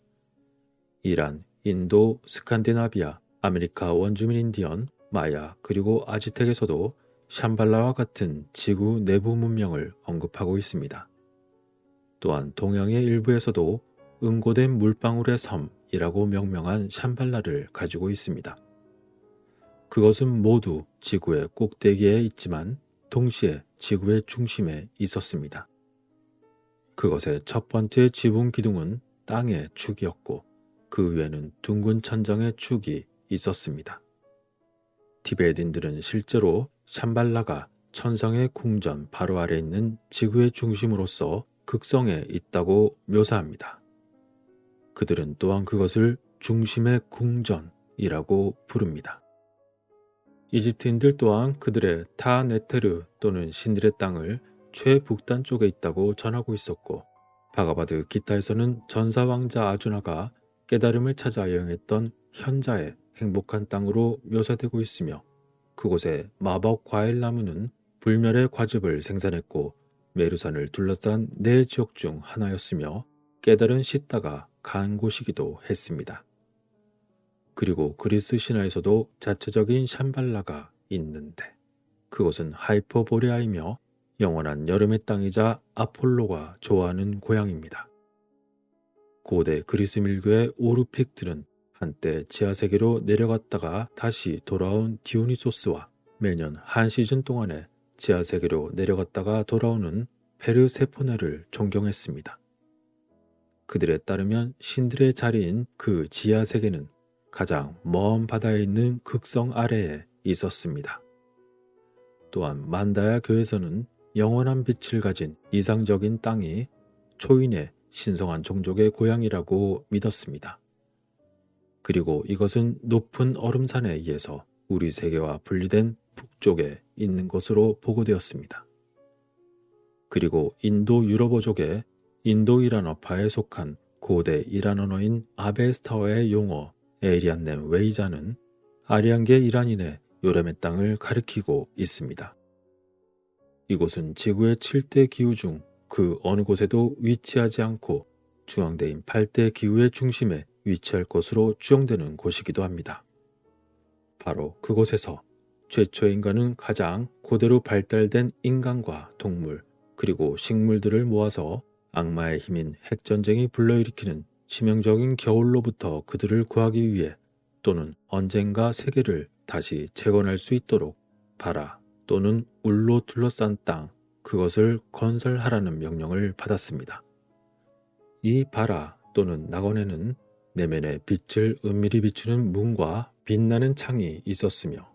이란, 인도, 스칸디나비아, 아메리카 원주민 인디언, 마야 그리고 아즈텍에서도 샴발라와 같은 지구 내부 문명을 언급하고 있습니다. 또한 동양의 일부에서도 응고된 물방울의 섬이라고 명명한 샴발라를 가지고 있습니다. 그것은 모두 지구의 꼭대기에 있지만 동시에 지구의 중심에 있었습니다. 그것의 첫 번째 지붕 기둥은 땅의 축이었고 그 위에는 둥근 천장의 축이 있었습니다. 티베트인들은 실제로 샴발라가 천상의 궁전 바로 아래 있는 지구의 중심으로서 극성에 있다고 묘사합니다. 그들은 또한 그것을 중심의 궁전이라고 부릅니다. 이집트인들 또한 그들의 타네테르 또는 신들의 땅을 최북단 쪽에 있다고 전하고 있었고 바가바드 기타에서는 전사왕자 아주나가 깨달음을 찾아 여행했던 현자의 행복한 땅으로 묘사되고 있으며 그곳의 마법 과일나무는 불멸의 과즙을 생산했고 메루산을 둘러싼 네 지역 중 하나였으며 깨달은 시다가 간 곳이기도 했습니다. 그리고 그리스 신화에서도 자체적인 샴발라가 있는데 그곳은 하이퍼보레아이며 영원한 여름의 땅이자 아폴로가 좋아하는 고향입니다. 고대 그리스 밀교의 오르픽들은 한때 지하세계로 내려갔다가 다시 돌아온 디오니소스와 매년 한 시즌 동안에 지하세계로 내려갔다가 돌아오는 페르세포네를 존경했습니다. 그들에 따르면 신들의 자리인 그 지하세계는 가장 먼 바다에 있는 극성 아래에 있었습니다. 또한 만다야 교에서는 영원한 빛을 가진 이상적인 땅이 초인의 신성한 종족의 고향이라고 믿었습니다. 그리고 이것은 높은 얼음산에 의해서 우리 세계와 분리된 북쪽에 있는 것으로 보고되었습니다. 그리고 인도 유럽어족의 인도-이란어파에 속한 고대 이란 언어인 아베스타어의 용어 에리안넴 웨이자는 아리안계 이란인의 요레메 땅을 가리키고 있습니다. 이곳은 지구의 7대 기후 중 그 어느 곳에도 위치하지 않고 중앙대인 8대 기후의 중심에 위치할 것으로 추정되는 곳이기도 합니다. 바로 그곳에서 최초의 인간은 가장 고대로 발달된 인간과 동물 그리고 식물들을 모아서 악마의 힘인 핵전쟁이 불러일으키는 치명적인 겨울로부터 그들을 구하기 위해 또는 언젠가 세계를 다시 재건할 수 있도록 바라 또는 울로 둘러싼 땅 그것을 건설하라는 명령을 받았습니다. 이 바라 또는 낙원에는 내면의 빛을 은밀히 비추는 문과 빛나는 창이 있었으며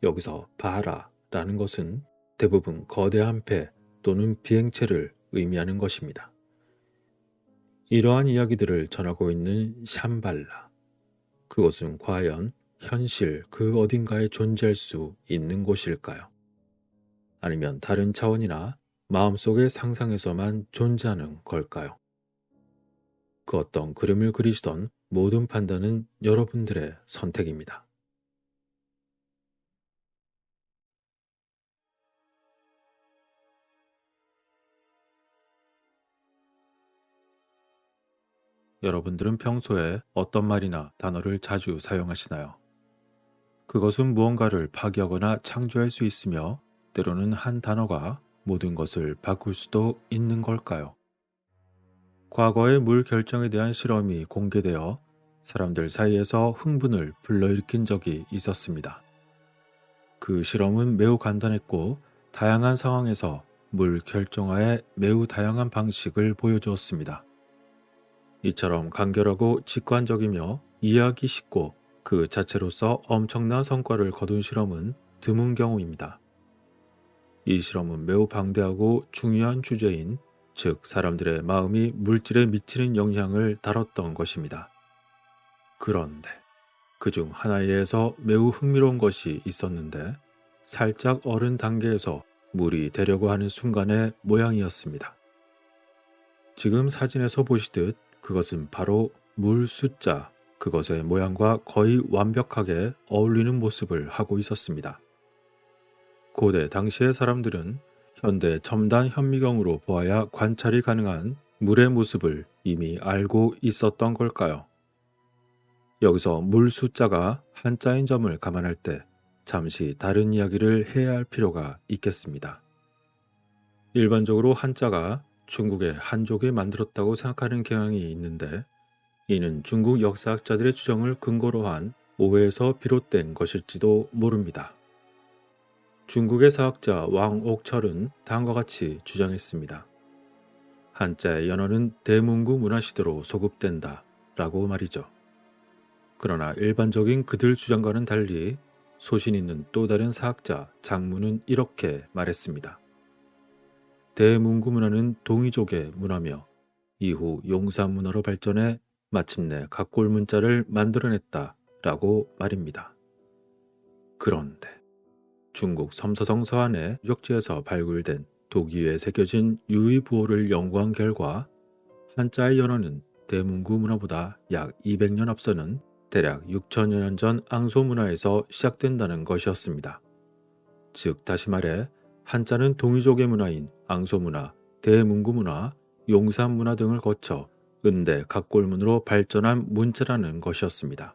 여기서 바라라는 것은 대부분 거대한 배 또는 비행체를 의미하는 것입니다. 이러한 이야기들을 전하고 있는 샴발라, 그것은 과연 현실 그 어딘가에 존재할 수 있는 곳일까요? 아니면 다른 차원이나 마음속의 상상에서만 존재하는 걸까요? 그 어떤 그림을 그리시던 모든 판단은 여러분들의 선택입니다. 여러분들은 평소에 어떤 말이나 단어를 자주 사용하시나요? 그것은 무언가를 파기하거나 창조할 수 있으며 때로는 한 단어가 모든 것을 바꿀 수도 있는 걸까요? 과거의 물 결정에 대한 실험이 공개되어 사람들 사이에서 흥분을 불러일으킨 적이 있었습니다. 그 실험은 매우 간단했고 다양한 상황에서 물 결정화의 매우 다양한 방식을 보여주었습니다. 이처럼 간결하고 직관적이며 이해하기 쉽고 그 자체로서 엄청난 성과를 거둔 실험은 드문 경우입니다. 이 실험은 매우 방대하고 중요한 주제인 즉 사람들의 마음이 물질에 미치는 영향을 다뤘던 것입니다. 그런데 그중 하나에 의해서 매우 흥미로운 것이 있었는데 살짝 어른 단계에서 물이 되려고 하는 순간의 모양이었습니다. 지금 사진에서 보시듯 그것은 바로 물 숫자, 그것의 모양과 거의 완벽하게 어울리는 모습을 하고 있었습니다. 고대 당시의 사람들은 현대 첨단 현미경으로 보아야 관찰이 가능한 물의 모습을 이미 알고 있었던 걸까요? 여기서 물 숫자가 한자인 점을 감안할 때 잠시 다른 이야기를 해야 할 필요가 있겠습니다. 일반적으로 한자가 중국의 한족이 만들었다고 생각하는 경향이 있는데 이는 중국 역사학자들의 추정을 근거로 한 오해에서 비롯된 것일지도 모릅니다. 중국의 사학자 왕옥철은 다음과 같이 주장했습니다. 한자의 연어는 대문구 문화시대로 소급된다 라고 말이죠. 그러나 일반적인 그들 주장과는 달리 소신 있는 또 다른 사학자 장문은 이렇게 말했습니다. 대문구 문화는 동이족의 문화며 이후 용산 문화로 발전해 마침내 각골 문자를 만들어냈다 라고 말입니다. 그런데 중국 섬서성 서안의 유적지에서 발굴된 도기에 새겨진 유의부호를 연구한 결과 한자의 연어는 대문구 문화보다 약 200년 앞서는 대략 6천여 년 전 앙소 문화에서 시작된다는 것이었습니다. 즉 다시 말해 한자는 동이족의 문화인 앙소 문화, 대문구 문화, 용산 문화 등을 거쳐 은대 각골문으로 발전한 문자라는 것이었습니다.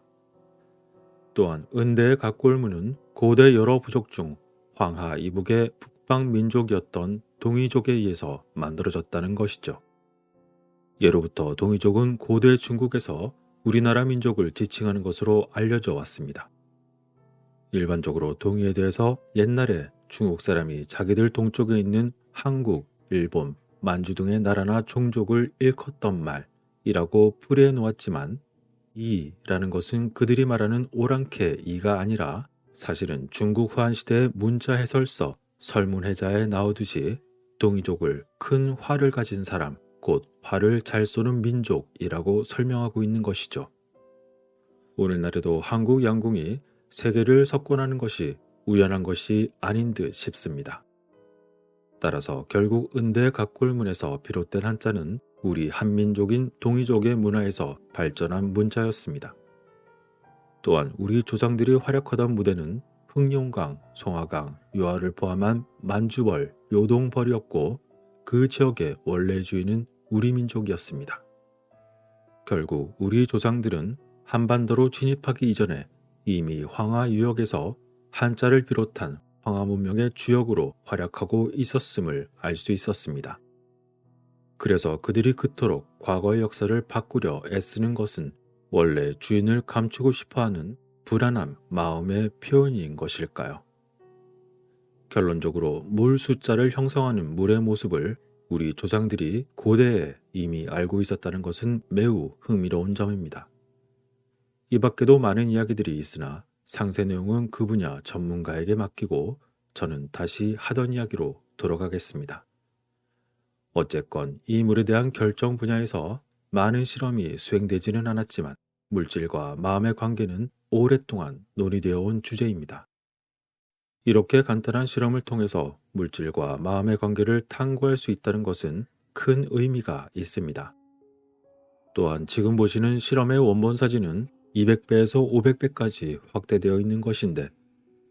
또한 은대의 각골문은 고대 여러 부족 중 황하 이북의 북방 민족이었던 동이족에 의해서 만들어졌다는 것이죠. 예로부터 동이족은 고대 중국에서 우리나라 민족을 지칭하는 것으로 알려져 왔습니다. 일반적으로 동이에 대해서 옛날에 중국 사람이 자기들 동쪽에 있는 한국, 일본, 만주 등의 나라나 종족을 일컫던 말이라고 풀이해 놓았지만 이라는 것은 그들이 말하는 오랑캐 이가 아니라 사실은 중국 후한시대의 문자 해설서 설문해자에 나오듯이 동이족을 큰 활을 가진 사람, 곧 활을 잘 쏘는 민족이라고 설명하고 있는 것이죠. 오늘날에도 한국 양궁이 세계를 석권하는 것이 우연한 것이 아닌 듯 싶습니다. 따라서 결국 은대 각골문에서 비롯된 한자는 우리 한민족인 동이족의 문화에서 발전한 문자였습니다. 또한 우리 조상들이 활약하던 무대는 흑룡강, 송하강, 유화를 포함한 만주벌, 요동벌이었고 그 지역의 원래 주인은 우리 민족이었습니다. 결국 우리 조상들은 한반도로 진입하기 이전에 이미 황하 유역에서 한자를 비롯한 황하 문명의 주역으로 활약하고 있었음을 알 수 있었습니다. 그래서 그들이 그토록 과거의 역사를 바꾸려 애쓰는 것은 원래 주인을 감추고 싶어하는 불안한 마음의 표현인 것일까요? 결론적으로 물 숫자를 형성하는 물의 모습을 우리 조상들이 고대에 이미 알고 있었다는 것은 매우 흥미로운 점입니다. 이 밖에도 많은 이야기들이 있으나 상세 내용은 그 분야 전문가에게 맡기고 저는 다시 하던 이야기로 돌아가겠습니다. 어쨌건 이 물에 대한 결정 분야에서 많은 실험이 수행되지는 않았지만 물질과 마음의 관계는 오랫동안 논의되어 온 주제입니다. 이렇게 간단한 실험을 통해서 물질과 마음의 관계를 탐구할 수 있다는 것은 큰 의미가 있습니다. 또한 지금 보시는 실험의 원본 사진은 200배에서 500배까지 확대되어 있는 것인데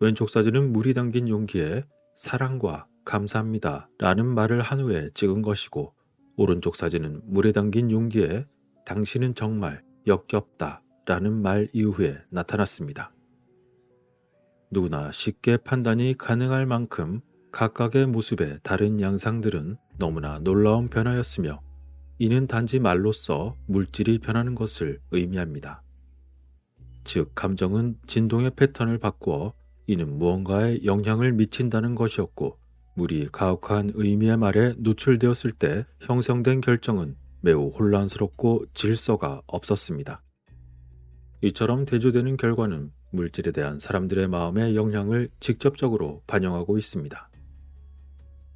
왼쪽 사진은 물이 담긴 용기에 사랑과 감사합니다 라는 말을 한 후에 찍은 것이고 오른쪽 사진은 물에 담긴 용기에 당신은 정말 역겹다 라는 말 이후에 나타났습니다. 누구나 쉽게 판단이 가능할 만큼 각각의 모습의 다른 양상들은 너무나 놀라운 변화였으며 이는 단지 말로써 물질이 변하는 것을 의미합니다. 즉 감정은 진동의 패턴을 바꾸어 이는 무언가에 영향을 미친다는 것이었고 물이 가혹한 의미의 말에 노출되었을 때 형성된 결정은 매우 혼란스럽고 질서가 없었습니다. 이처럼 대조되는 결과는 물질에 대한 사람들의 마음의 영향을 직접적으로 반영하고 있습니다.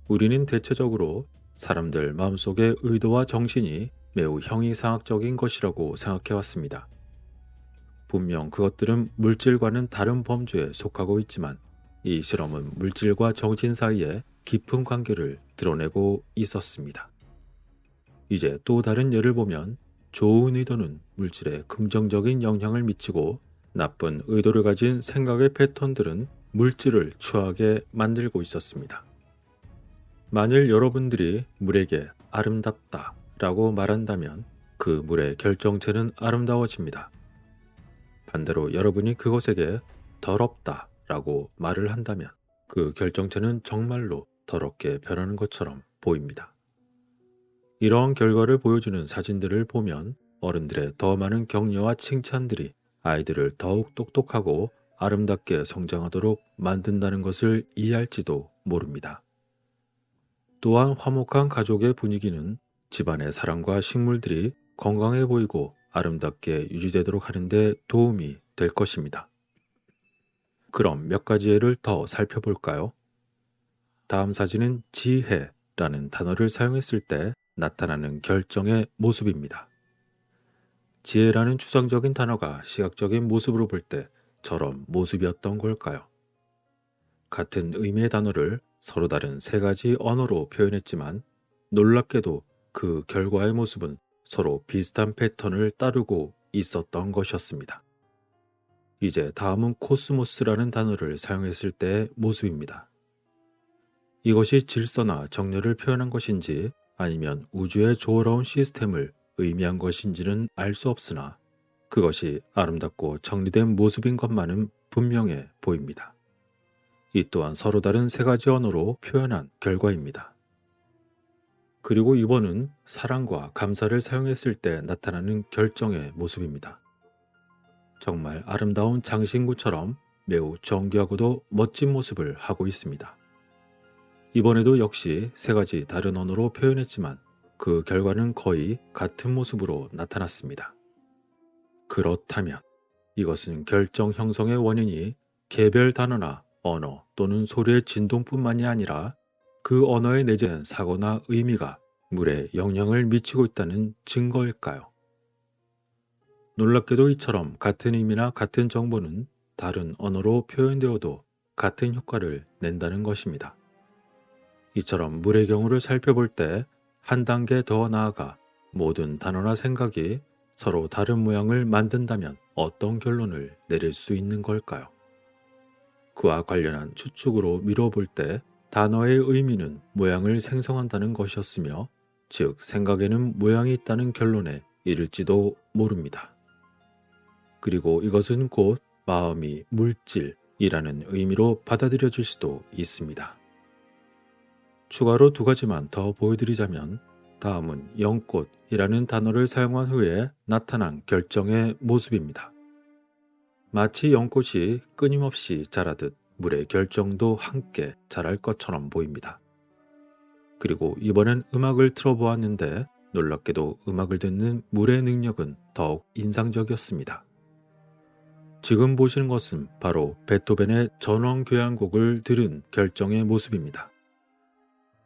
우리는 대체적으로 사람들 마음속의 의도와 정신이 매우 형이상학적인 것이라고 생각해왔습니다. 분명 그것들은 물질과는 다른 범주에 속하고 있지만 이 실험은 물질과 정신 사이에 깊은 관계를 드러내고 있었습니다. 이제 또 다른 예를 보면 좋은 의도는 물질에 긍정적인 영향을 미치고 나쁜 의도를 가진 생각의 패턴들은 물질을 추하게 만들고 있었습니다. 만일 여러분들이 물에게 아름답다 라고 말한다면 그 물의 결정체는 아름다워집니다. 반대로 여러분이 그것에게 더럽다 라고 말을 한다면 그 결정체는 정말로 더럽게 변하는 것처럼 보입니다. 이러한 결과를 보여주는 사진들을 보면 어른들의 더 많은 격려와 칭찬들이 아이들을 더욱 똑똑하고 아름답게 성장하도록 만든다는 것을 이해할지도 모릅니다. 또한 화목한 가족의 분위기는 집안의 사람과 식물들이 건강해 보이고 아름답게 유지되도록 하는 데 도움이 될 것입니다. 그럼 몇 가지 예를 더 살펴볼까요? 다음 사진은 지혜라는 단어를 사용했을 때 나타나는 결정의 모습입니다. 지혜라는 추상적인 단어가 시각적인 모습으로 볼 때 저런 모습이었던 걸까요? 같은 의미의 단어를 서로 다른 세 가지 언어로 표현했지만 놀랍게도 그 결과의 모습은 서로 비슷한 패턴을 따르고 있었던 것이었습니다. 이제 다음은 코스모스라는 단어를 사용했을 때의 모습입니다. 이것이 질서나 정렬을 표현한 것인지 아니면 우주의 조화로운 시스템을 의미한 것인지는 알 수 없으나 그것이 아름답고 정리된 모습인 것만은 분명해 보입니다. 이 또한 서로 다른 세 가지 언어로 표현한 결과입니다. 그리고 이번은 사랑과 감사를 사용했을 때 나타나는 결정의 모습입니다. 정말 아름다운 장신구처럼 매우 정교하고도 멋진 모습을 하고 있습니다. 이번에도 역시 세 가지 다른 언어로 표현했지만 그 결과는 거의 같은 모습으로 나타났습니다. 그렇다면 이것은 결정 형성의 원인이 개별 단어나 언어 또는 소리의 진동뿐만이 아니라 그 언어에 내재된 사고나 의미가 물에 영향을 미치고 있다는 증거일까요? 놀랍게도 이처럼 같은 의미나 같은 정보는 다른 언어로 표현되어도 같은 효과를 낸다는 것입니다. 이처럼 물의 경우를 살펴볼 때 한 단계 더 나아가 모든 단어나 생각이 서로 다른 모양을 만든다면 어떤 결론을 내릴 수 있는 걸까요? 그와 관련한 추측으로 미뤄볼 때 단어의 의미는 모양을 생성한다는 것이었으며, 즉 생각에는 모양이 있다는 결론에 이를지도 모릅니다. 그리고 이것은 곧 마음이 물질이라는 의미로 받아들여질 수도 있습니다. 추가로 두 가지만 더 보여드리자면, 다음은 연꽃이라는 단어를 사용한 후에 나타난 결정의 모습입니다. 마치 연꽃이 끊임없이 자라듯 물의 결정도 함께 자랄 것처럼 보입니다. 그리고 이번엔 음악을 틀어보았는데 놀랍게도 음악을 듣는 물의 능력은 더욱 인상적이었습니다. 지금 보시는 것은 바로 베토벤의 전원교향곡을 들은 결정의 모습입니다.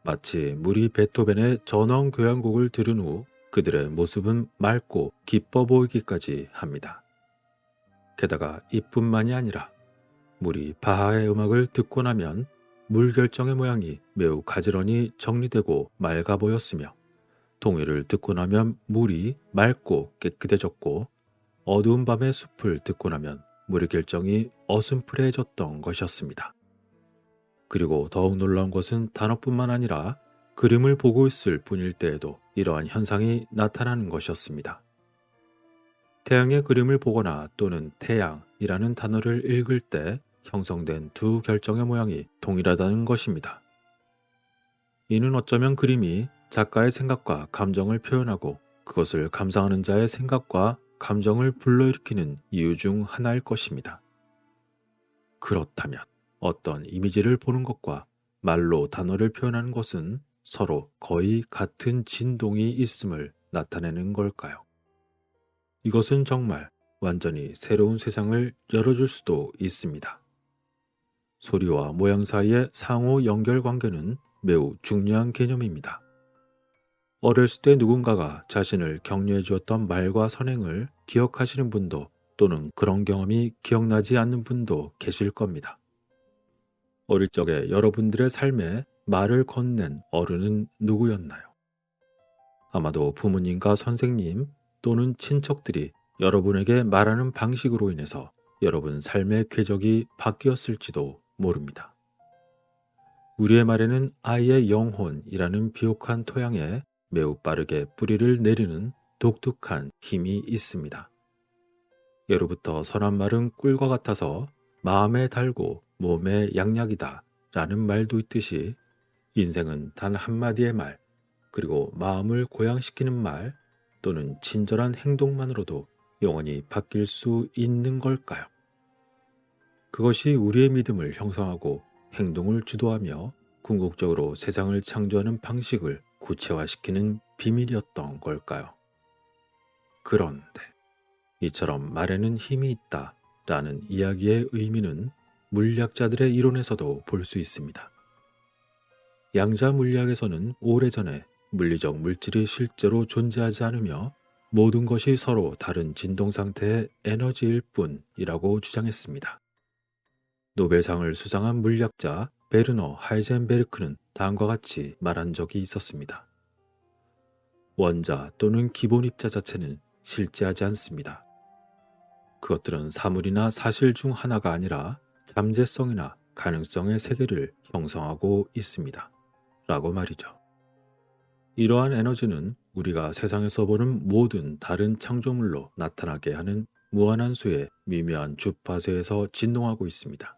마치 물이 베토벤의 전원교향곡을 들은 후 그들의 모습은 맑고 기뻐 보이기까지 합니다. 게다가 이뿐만이 아니라 물이 바하의 음악을 듣고 나면 물 결정의 모양이 매우 가지런히 정리되고 맑아 보였으며, 동요를 듣고 나면 물이 맑고 깨끗해졌고, 어두운 밤의 숲을 듣고 나면 물의 결정이 어슴푸레해졌던 것이었습니다. 그리고 더욱 놀라운 것은 단어뿐만 아니라 그림을 보고 있을 뿐일 때에도 이러한 현상이 나타나는 것이었습니다. 태양의 그림을 보거나 또는 태양이라는 단어를 읽을 때 형성된 두 결정의 모양이 동일하다는 것입니다. 이는 어쩌면 그림이 작가의 생각과 감정을 표현하고 그것을 감상하는 자의 생각과 감정을 불러일으키는 이유 중 하나일 것입니다. 그렇다면 어떤 이미지를 보는 것과 말로 단어를 표현하는 것은 서로 거의 같은 진동이 있음을 나타내는 걸까요? 이것은 정말 완전히 새로운 세상을 열어줄 수도 있습니다. 소리와 모양 사이의 상호 연결 관계는 매우 중요한 개념입니다. 어렸을 때 누군가가 자신을 격려해 주었던 말과 선행을 기억하시는 분도, 또는 그런 경험이 기억나지 않는 분도 계실 겁니다. 어릴 적에 여러분들의 삶에 말을 건넨 어른은 누구였나요? 아마도 부모님과 선생님 또는 친척들이 여러분에게 말하는 방식으로 인해서 여러분 삶의 궤적이 바뀌었을지도 모릅니다. 우리의 말에는 아이의 영혼이라는 비옥한 토양에 매우 빠르게 뿌리를 내리는 독특한 힘이 있습니다. 예로부터 선한 말은 꿀과 같아서 마음에 달고 몸에 양약이다 라는 말도 있듯이, 인생은 단 한마디의 말, 그리고 마음을 고양시키는 말 또는 친절한 행동만으로도 영원히 바뀔 수 있는 걸까요? 그것이 우리의 믿음을 형성하고 행동을 주도하며 궁극적으로 세상을 창조하는 방식을 구체화시키는 비밀이었던 걸까요? 그런데 이처럼 말에는 힘이 있다 라는 이야기의 의미는 물리학자들의 이론에서도 볼 수 있습니다. 양자 물리학에서는 오래전에 물리적 물질이 실제로 존재하지 않으며 모든 것이 서로 다른 진동 상태의 에너지일 뿐이라고 주장했습니다. 노벨상을 수상한 물리학자 베르너 하이젠베르크는 다음과 같이 말한 적이 있었습니다. 원자 또는 기본 입자 자체는 실제하지 않습니다. 그것들은 사물이나 사실 중 하나가 아니라 잠재성이나 가능성의 세계를 형성하고 있습니다. 라고 말이죠. 이러한 에너지는 우리가 세상에서 보는 모든 다른 창조물로 나타나게 하는 무한한 수의 미묘한 주파수에서 진동하고 있습니다.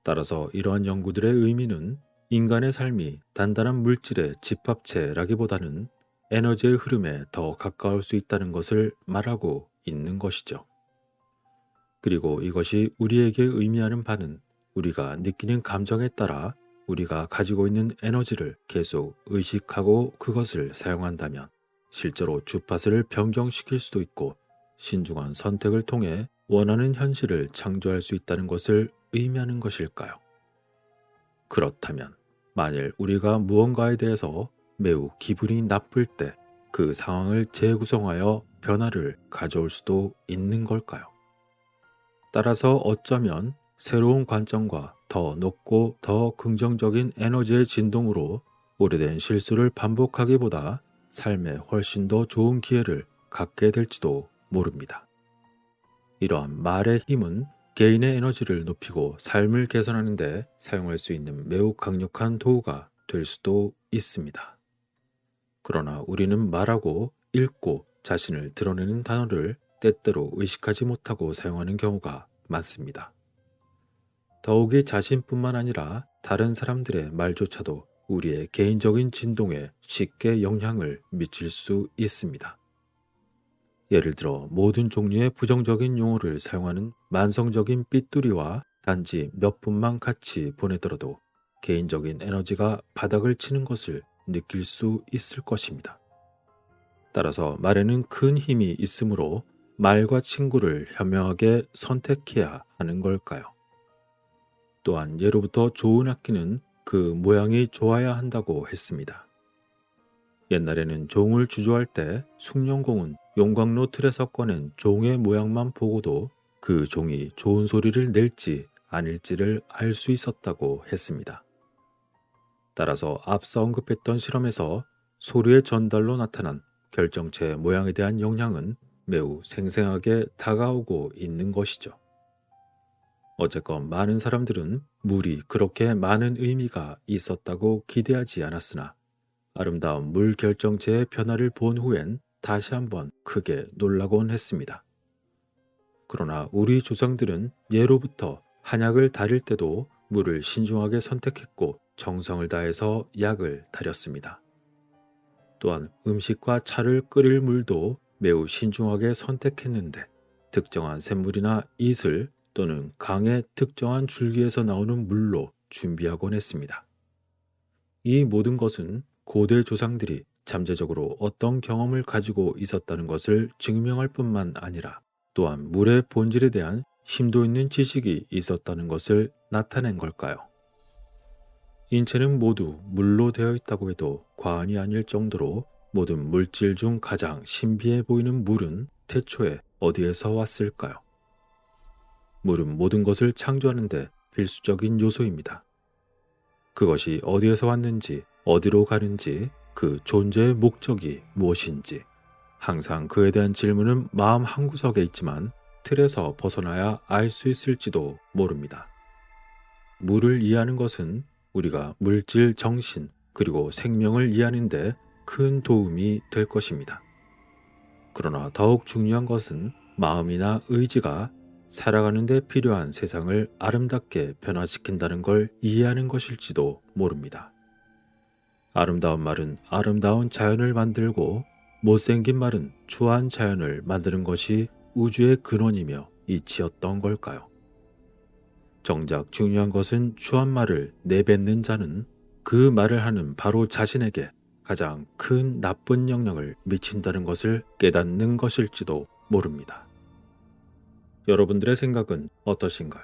따라서 이러한 연구들의 의미는 인간의 삶이 단단한 물질의 집합체라기보다는 에너지의 흐름에 더 가까울 수 있다는 것을 말하고 있는 것이죠. 그리고 이것이 우리에게 의미하는 바는 우리가 느끼는 감정에 따라 우리가 가지고 있는 에너지를 계속 의식하고 그것을 사용한다면 실제로 주파수를 변경시킬 수도 있고 신중한 선택을 통해 원하는 현실을 창조할 수 있다는 것을 의미하는 것일까요? 그렇다면 만일 우리가 무언가에 대해서 매우 기분이 나쁠 때 그 상황을 재구성하여 변화를 가져올 수도 있는 걸까요? 따라서 어쩌면 새로운 관점과 더 높고 더 긍정적인 에너지의 진동으로 오래된 실수를 반복하기보다 삶에 훨씬 더 좋은 기회를 갖게 될지도 모릅니다. 이러한 말의 힘은 개인의 에너지를 높이고 삶을 개선하는 데 사용할 수 있는 매우 강력한 도구가 될 수도 있습니다. 그러나 우리는 말하고 읽고 자신을 드러내는 단어를 때때로 의식하지 못하고 사용하는 경우가 많습니다. 더욱이 자신뿐만 아니라 다른 사람들의 말조차도 우리의 개인적인 진동에 쉽게 영향을 미칠 수 있습니다. 예를 들어 모든 종류의 부정적인 용어를 사용하는 만성적인 삐뚤이와 단지 몇 분만 같이 보내더라도 개인적인 에너지가 바닥을 치는 것을 느낄 수 있을 것입니다. 따라서 말에는 큰 힘이 있으므로 말과 친구를 현명하게 선택해야 하는 걸까요? 또한 예로부터 좋은 악기는 그 모양이 좋아야 한다고 했습니다. 옛날에는 종을 주조할 때 숭룡공은 용광로 틀에서 꺼낸 종의 모양만 보고도 그 종이 좋은 소리를 낼지 아닐지를 알 수 있었다고 했습니다. 따라서 앞서 언급했던 실험에서 소리의 전달로 나타난 결정체의 모양에 대한 영향은 매우 생생하게 다가오고 있는 것이죠. 어쨌건 많은 사람들은 물이 그렇게 많은 의미가 있었다고 기대하지 않았으나 아름다운 물 결정체의 변화를 본 후엔 다시 한번 크게 놀라곤 했습니다. 그러나 우리 조상들은 예로부터 한약을 다릴 때도 물을 신중하게 선택했고 정성을 다해서 약을 다렸습니다. 또한 음식과 차를 끓일 물도 매우 신중하게 선택했는데 특정한 샘물이나 이슬 또는 강의 특정한 줄기에서 나오는 물로 준비하곤 했습니다. 이 모든 것은 고대 조상들이 잠재적으로 어떤 경험을 가지고 있었다는 것을 증명할 뿐만 아니라 또한 물의 본질에 대한 심도 있는 지식이 있었다는 것을 나타낸 걸까요? 인체는 모두 물로 되어 있다고 해도 과언이 아닐 정도로 모든 물질 중 가장 신비해 보이는 물은 태초에 어디에서 왔을까요? 물은 모든 것을 창조하는 데 필수적인 요소입니다. 그것이 어디에서 왔는지, 어디로 가는지, 그 존재의 목적이 무엇인지 항상 그에 대한 질문은 마음 한구석에 있지만 틀에서 벗어나야 알 수 있을지도 모릅니다. 물을 이해하는 것은 우리가 물질, 정신, 그리고 생명을 이해하는 데 큰 도움이 될 것입니다. 그러나 더욱 중요한 것은 마음이나 의지가 살아가는 데 필요한 세상을 아름답게 변화시킨다는 걸 이해하는 것일지도 모릅니다. 아름다운 말은 아름다운 자연을 만들고 못생긴 말은 추한 자연을 만드는 것이 우주의 근원이며 이치였던 걸까요? 정작 중요한 것은 추한 말을 내뱉는 자는 그 말을 하는 바로 자신에게 가장 큰 나쁜 영향을 미친다는 것을 깨닫는 것일지도 모릅니다. 여러분들의 생각은 어떠신가요?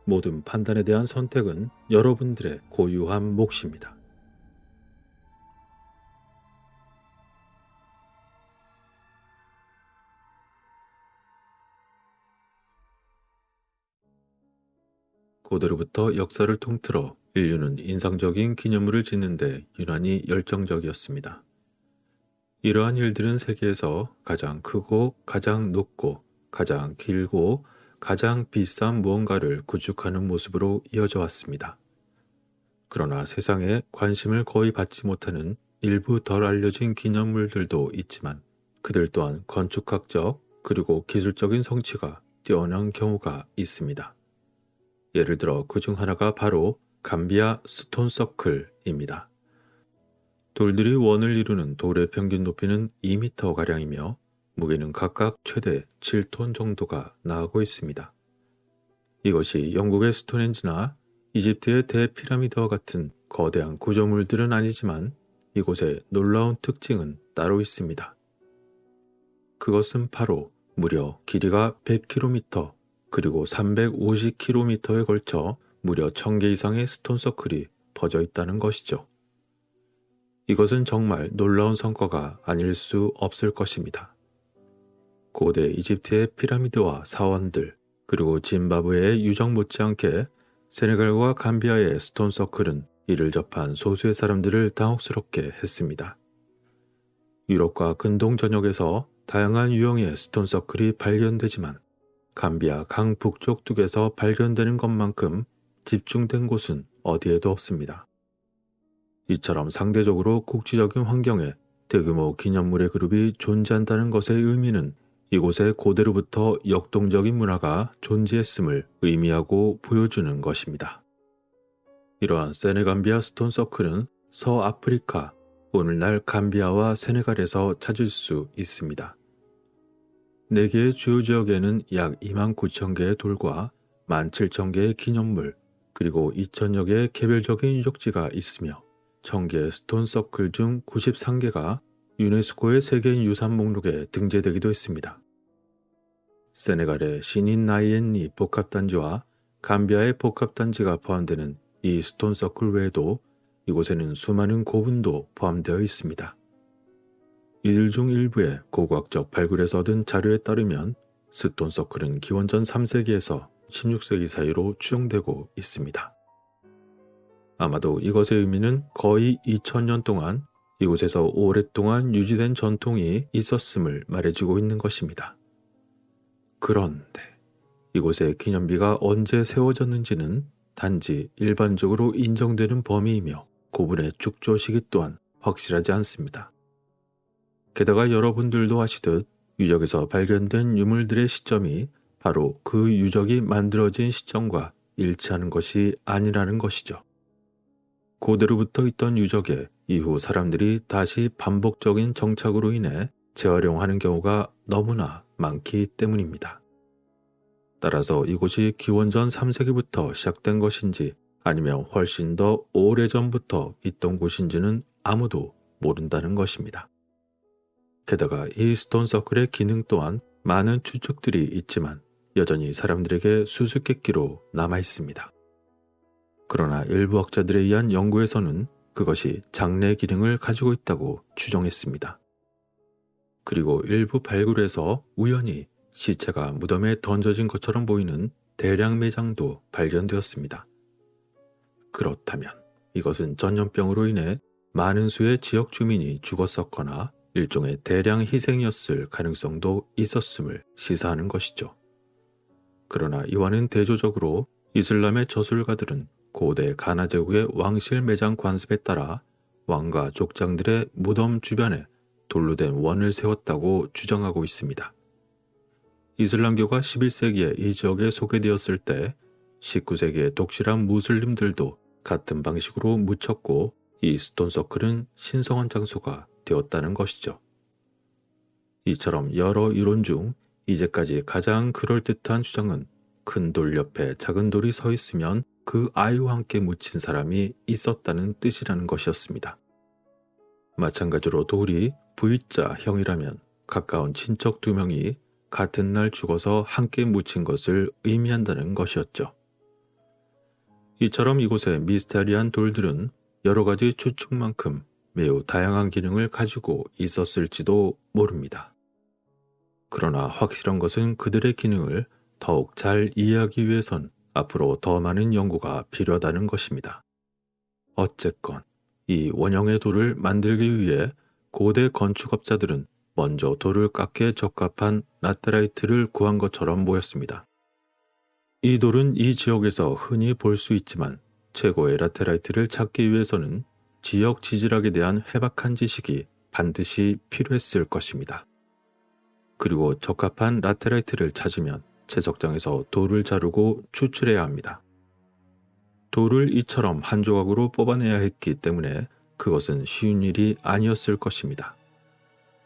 모든 판단에 대한 선택은 여러분들의 고유한 몫입니다. 고대로부터 역사를 통틀어 인류는 인상적인 기념물을 짓는 데 유난히 열정적이었습니다. 이러한 일들은 세계에서 가장 크고 가장 높고 가장 길고 가장 비싼 무언가를 구축하는 모습으로 이어져 왔습니다. 그러나 세상에 관심을 거의 받지 못하는 일부 덜 알려진 기념물들도 있지만 그들 또한 건축학적 그리고 기술적인 성취가 뛰어난 경우가 있습니다. 예를 들어 그 중 하나가 바로 감비아 스톤 서클입니다. 돌들이 원을 이루는 돌의 평균 높이는 2m가량이며 무게는 각각 최대 7톤 정도가 나가고 있습니다. 이것이 영국의 스톤헨지나 이집트의 대피라미드와 같은 거대한 구조물들은 아니지만 이곳의 놀라운 특징은 따로 있습니다. 그것은 바로 무려 길이가 100km 그리고 350km에 걸쳐 무려 1000개 이상의 스톤서클이 퍼져 있다는 것이죠. 이것은 정말 놀라운 성과가 아닐 수 없을 것입니다. 고대 이집트의 피라미드와 사원들, 그리고 짐바브웨의 유적 못지않게 세네갈과 감비아의 스톤 서클은 이를 접한 소수의 사람들을 당혹스럽게 했습니다. 유럽과 근동 전역에서 다양한 유형의 스톤 서클이 발견되지만 감비아 강 북쪽 뚝에서 발견되는 것만큼 집중된 곳은 어디에도 없습니다. 이처럼 상대적으로 국지적인 환경에 대규모 기념물의 그룹이 존재한다는 것의 의미는 이곳에 고대로부터 역동적인 문화가 존재했음을 의미하고 보여주는 것입니다. 이러한 세네감비아 스톤 서클은 서아프리카, 오늘날 감비아와 세네갈에서 찾을 수 있습니다. 4개의 주요 지역에는 약 29,000개의 돌과 17,000개의 기념물, 그리고 2,000여 개의 개별적인 유적지가 있으며 1,000개의 스톤 서클 중 93개가 유네스코의 세계유산 목록에 등재되기도 했습니다. 세네갈의 시닌 나이엔니 복합단지와 감비아의 복합단지가 포함되는 이 스톤 서클 외에도 이곳에는 수많은 고분도 포함되어 있습니다. 이들 중 일부의 고고학적 발굴에서 얻은 자료에 따르면 스톤 서클은 기원전 3세기에서 16세기 사이로 추정되고 있습니다. 아마도 이것의 의미는 거의 2000년 동안 이곳에서 오랫동안 유지된 전통이 있었음을 말해주고 있는 것입니다. 그런데 이곳의 기념비가 언제 세워졌는지는 단지 일반적으로 인정되는 범위이며 고분의 축조 시기 또한 확실하지 않습니다. 게다가 여러분들도 아시듯 유적에서 발견된 유물들의 시점이 바로 그 유적이 만들어진 시점과 일치하는 것이 아니라는 것이죠. 고대로부터 있던 유적에 이후 사람들이 다시 반복적인 정착으로 인해 재활용하는 경우가 너무나 많기 때문입니다. 따라서 이곳이 기원전 3세기부터 시작된 것인지 아니면 훨씬 더 오래전부터 있던 곳인지는 아무도 모른다는 것입니다. 게다가 이 스톤 서클의 기능 또한 많은 추측들이 있지만 여전히 사람들에게 수수께끼로 남아 있습니다. 그러나 일부 학자들에 의한 연구에서는 그것이 장례 기능을 가지고 있다고 추정했습니다. 그리고 일부 발굴에서 우연히 시체가 무덤에 던져진 것처럼 보이는 대량 매장도 발견되었습니다. 그렇다면 이것은 전염병으로 인해 많은 수의 지역 주민이 죽었었거나 일종의 대량 희생이었을 가능성도 있었음을 시사하는 것이죠. 그러나 이와는 대조적으로 이슬람의 저술가들은 고대 가나 제국의 왕실 매장 관습에 따라 왕과 족장들의 무덤 주변에 돌로 된 원을 세웠다고 주장하고 있습니다. 이슬람교가 11세기에 이 지역에 소개되었을 때 19세기의 독실한 무슬림들도 같은 방식으로 묻혔고 이 스톤 서클은 신성한 장소가 되었다는 것이죠. 이처럼 여러 이론 중 이제까지 가장 그럴듯한 주장은 큰 돌 옆에 작은 돌이 서 있으면 그 아이와 함께 묻힌 사람이 있었다는 뜻이라는 것이었습니다. 마찬가지로 돌이 V자 형이라면 가까운 친척 2명이 같은 날 죽어서 함께 묻힌 것을 의미한다는 것이었죠. 이처럼 이곳의 미스테리한 돌들은 여러 가지 추측만큼 매우 다양한 기능을 가지고 있었을지도 모릅니다. 그러나 확실한 것은 그들의 기능을 더욱 잘 이해하기 위해선 앞으로 더 많은 연구가 필요하다는 것입니다. 어쨌건 이 원형의 돌을 만들기 위해 고대 건축업자들은 먼저 돌을 깎기에 적합한 라테라이트를 구한 것처럼 보였습니다. 이 돌은 이 지역에서 흔히 볼 수 있지만 최고의 라테라이트를 찾기 위해서는 지역 지질학에 대한 해박한 지식이 반드시 필요했을 것입니다. 그리고 적합한 라테라이트를 찾으면 채석장에서 돌을 자르고 추출해야 합니다. 돌을 이처럼 한 조각으로 뽑아내야 했기 때문에 그것은 쉬운 일이 아니었을 것입니다.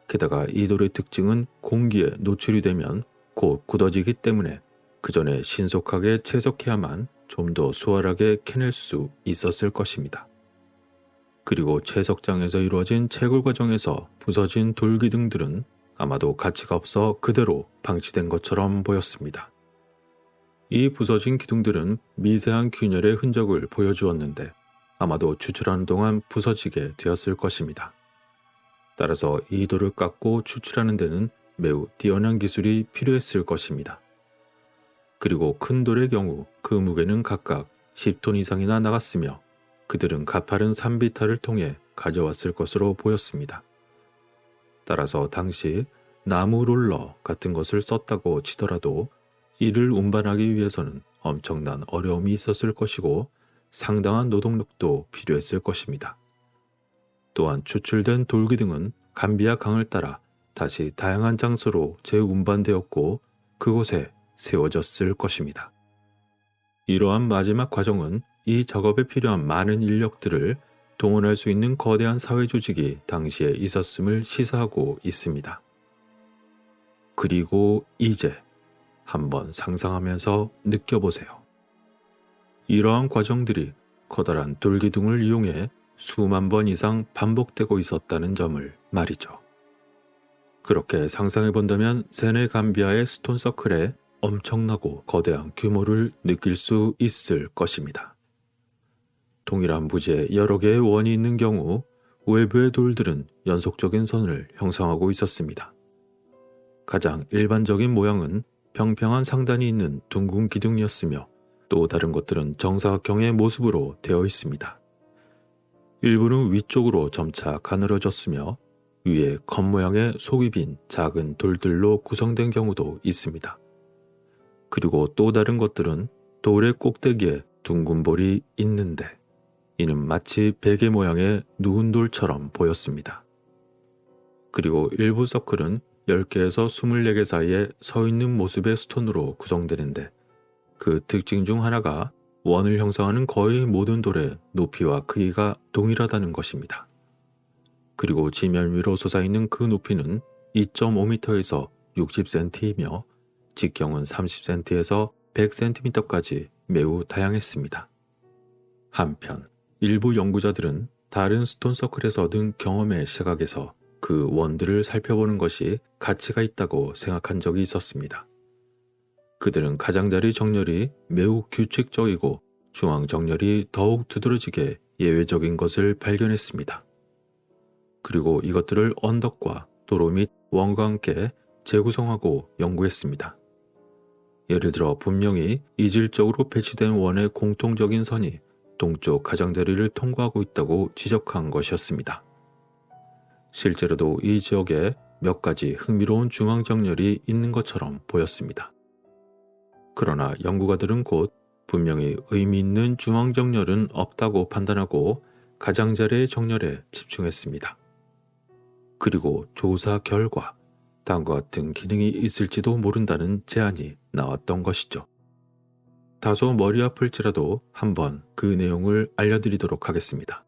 게다가 이 돌의 특징은 공기에 노출이 되면 곧 굳어지기 때문에 그 전에 신속하게 채석해야만 좀 더 수월하게 캐낼 수 있었을 것입니다. 그리고 채석장에서 이루어진 채굴 과정에서 부서진 돌기둥들은 아마도 가치가 없어 그대로 방치된 것처럼 보였습니다. 이 부서진 기둥들은 미세한 균열의 흔적을 보여주었는데 아마도 추출하는 동안 부서지게 되었을 것입니다. 따라서 이 돌을 깎고 추출하는 데는 매우 뛰어난 기술이 필요했을 것입니다. 그리고 큰 돌의 경우 그 무게는 각각 10톤 이상이나 나갔으며 그들은 가파른 산비탈을 통해 가져왔을 것으로 보였습니다. 따라서 당시 나무 롤러 같은 것을 썼다고 치더라도 이를 운반하기 위해서는 엄청난 어려움이 있었을 것이고 상당한 노동력도 필요했을 것입니다. 또한 추출된 돌기둥은 감비아 강을 따라 다시 다양한 장소로 재운반되었고 그곳에 세워졌을 것입니다. 이러한 마지막 과정은 이 작업에 필요한 많은 인력들을 동원할 수 있는 거대한 사회 조직이 당시에 있었음을 시사하고 있습니다. 그리고 이제 한번 상상하면서 느껴보세요. 이러한 과정들이 커다란 돌기둥을 이용해 수만 번 이상 반복되고 있었다는 점을 말이죠. 그렇게 상상해 본다면 세네감비아의 스톤서클에 엄청나고 거대한 규모를 느낄 수 있을 것입니다. 동일한 부지에 여러 개의 원이 있는 경우 외부의 돌들은 연속적인 선을 형성하고 있었습니다. 가장 일반적인 모양은 평평한 상단이 있는 둥근 기둥이었으며 또 다른 것들은 정사각형의 모습으로 되어 있습니다. 일부는 위쪽으로 점차 가늘어졌으며 위에 컵모양의 속이 빈 작은 돌들로 구성된 경우도 있습니다. 그리고 또 다른 것들은 돌의 꼭대기에 둥근 볼이 있는데 이는 마치 베개 모양의 누운 돌처럼 보였습니다. 그리고 일부 서클은 10개에서 24개 사이에 서 있는 모습의 스톤으로 구성되는데 그 특징 중 하나가 원을 형성하는 거의 모든 돌의 높이와 크기가 동일하다는 것입니다. 그리고 지면 위로 솟아있는 그 높이는 2.5m에서 60cm이며 직경은 30cm에서 100cm까지 매우 다양했습니다. 한편 일부 연구자들은 다른 스톤서클에서 얻은 경험의 시각에서 그 원들을 살펴보는 것이 가치가 있다고 생각한 적이 있었습니다. 그들은 가장자리 정렬이 매우 규칙적이고 중앙 정렬이 더욱 두드러지게 예외적인 것을 발견했습니다. 그리고 이것들을 언덕과 도로 및 원과 함께 재구성하고 연구했습니다. 예를 들어 분명히 이질적으로 배치된 원의 공통적인 선이 동쪽 가장자리를 통과하고 있다고 지적한 것이었습니다. 실제로도 이 지역에 몇 가지 흥미로운 중앙정렬이 있는 것처럼 보였습니다. 그러나 연구가들은 곧 분명히 의미 있는 중앙정렬은 없다고 판단하고 가장자리의 정렬에 집중했습니다. 그리고 조사 결과 다음과 같은 기능이 있을지도 모른다는 제안이 나왔던 것이죠. 다소 머리 아플지라도 한번 그 내용을 알려드리도록 하겠습니다.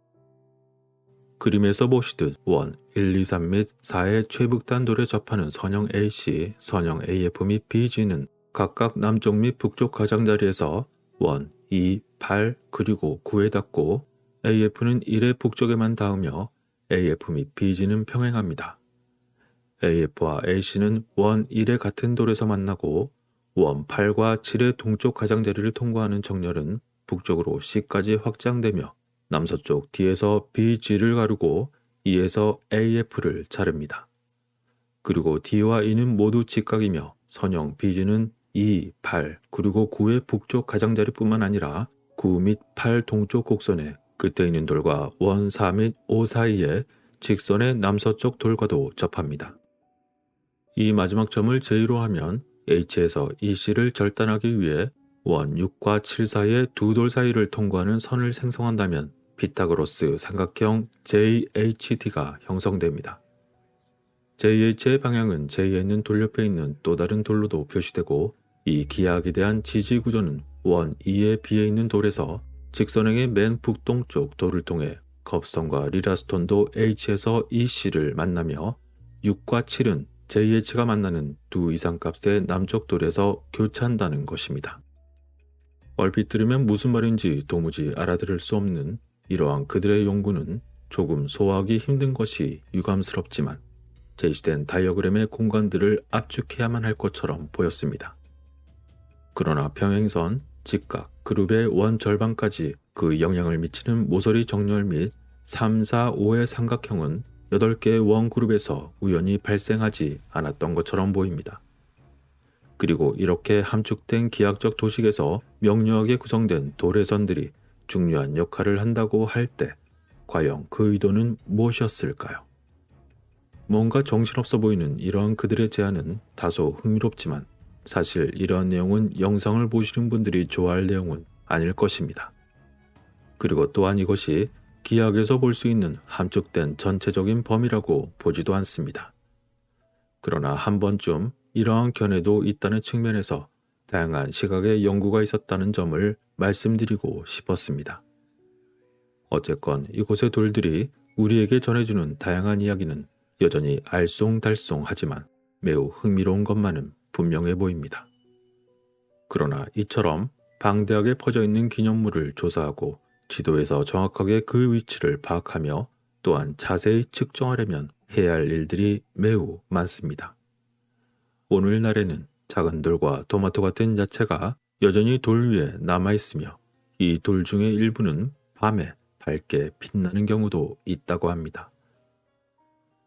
그림에서 보시듯 원 1, 2, 3 및 4의 최북단돌에 접하는 선형 AC, 선형 AF 및 BG는 각각 남쪽 및 북쪽 가장자리에서 원 2, 8, 그리고 9에 닿고 AF는 1의 북쪽에만 닿으며 AF 및 BG는 평행합니다. AF와 AC는 원 1의 같은 돌에서 만나고 원 8과 7의 동쪽 가장자리를 통과하는 정렬은 북쪽으로 C까지 확장되며 남서쪽 D에서 BG를 가르고 E에서 AF를 자릅니다. 그리고 D와 E는 모두 직각이며 선형 BG는 2, 8, 그리고 9의 북쪽 가장자리뿐만 아니라 9 및 8 동쪽 곡선의 끝에 있는 돌과 원 4 및 5 사이에 직선의 남서쪽 돌과도 접합니다. 이 마지막 점을 J로 하면 H에서 EC를 절단하기 위해 원 6과 7 사이의 두 돌 사이를 통과하는 선을 생성한다면 피타고라스 삼각형 JHD가 형성됩니다. JH의 방향은 J에 있는 돌 옆에 있는 또 다른 돌로도 표시되고 이 기하학에 지지 구조는 원 2의 B에 있는 돌에서 직선행의 맨 북동쪽 돌을 통해 컵스톤과 리라스톤도 H에서 EC를 만나며 6과 7은 JH가 만나는 두 이상값의 남쪽 돌에서 교차한다는 것입니다. 얼핏 들으면 무슨 말인지 도무지 알아들을 수 없는 이러한 그들의 연구는 조금 소화하기 힘든 것이 유감스럽지만 제시된 다이어그램의 공간들을 압축해야만 할 것처럼 보였습니다. 그러나 평행선, 즉각 그룹의 원 절반까지 그 영향을 미치는 모서리 정렬 및 3, 4, 5의 삼각형은 8개의 원 그룹에서 우연히 발생하지 않았던 것처럼 보입니다. 그리고 이렇게 함축된 기하학적 도식에서 명료하게 구성된 도래선들이 중요한 역할을 한다고 할 때 과연 그 의도는 무엇이었을까요? 뭔가 정신없어 보이는 이러한 그들의 제안은 다소 흥미롭지만 사실 이러한 내용은 영상을 보시는 분들이 좋아할 내용은 아닐 것입니다. 그리고 또한 이것이 기하학에서 볼 수 있는 함축된 전체적인 범위라고 보지도 않습니다. 그러나 한 번쯤 이러한 견해도 있다는 측면에서 다양한 시각의 연구가 있었다는 점을 말씀드리고 싶었습니다. 어쨌건 이곳의 돌들이 우리에게 전해주는 다양한 이야기는 여전히 알쏭달쏭하지만 매우 흥미로운 것만은 분명해 보입니다. 그러나 이처럼 방대하게 퍼져 있는 기념물을 조사하고 지도에서 정확하게 그 위치를 파악하며 또한 자세히 측정하려면 해야 할 일들이 매우 많습니다. 오늘날에는 작은 돌과 토마토 같은 야채가 여전히 돌 위에 남아있으며 이 돌 중의 일부는 밤에 밝게 빛나는 경우도 있다고 합니다.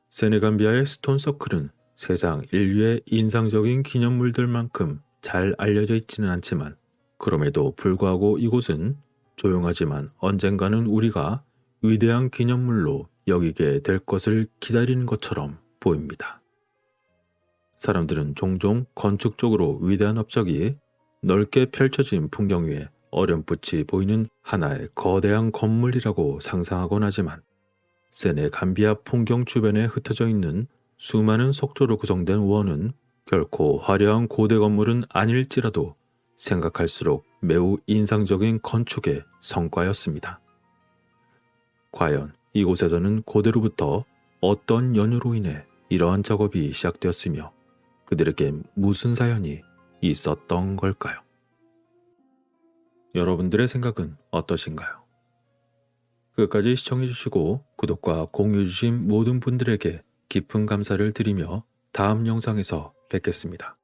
세네감비아의 스톤서클은 세상 인류의 인상적인 기념물들만큼 잘 알려져 있지는 않지만 그럼에도 불구하고 이곳은 조용하지만 언젠가는 우리가 위대한 기념물로 여기게 될 것을 기다리는 것처럼 보입니다. 사람들은 종종 건축적으로 위대한 업적이 넓게 펼쳐진 풍경 위에 어렴풋이 보이는 하나의 거대한 건물이라고 상상하곤 하지만 세네감비아 풍경 주변에 흩어져 있는 수많은 속초로 구성된 원은 결코 화려한 고대 건물은 아닐지라도 생각할수록 매우 인상적인 건축의 성과였습니다. 과연 이곳에서는 고대로부터 어떤 연유로 인해 이러한 작업이 시작되었으며 그들에게 무슨 사연이 있었던 걸까요? 여러분들의 생각은 어떠신가요? 끝까지 시청해주시고 구독과 공유해주신 모든 분들에게 깊은 감사를 드리며 다음 영상에서 뵙겠습니다.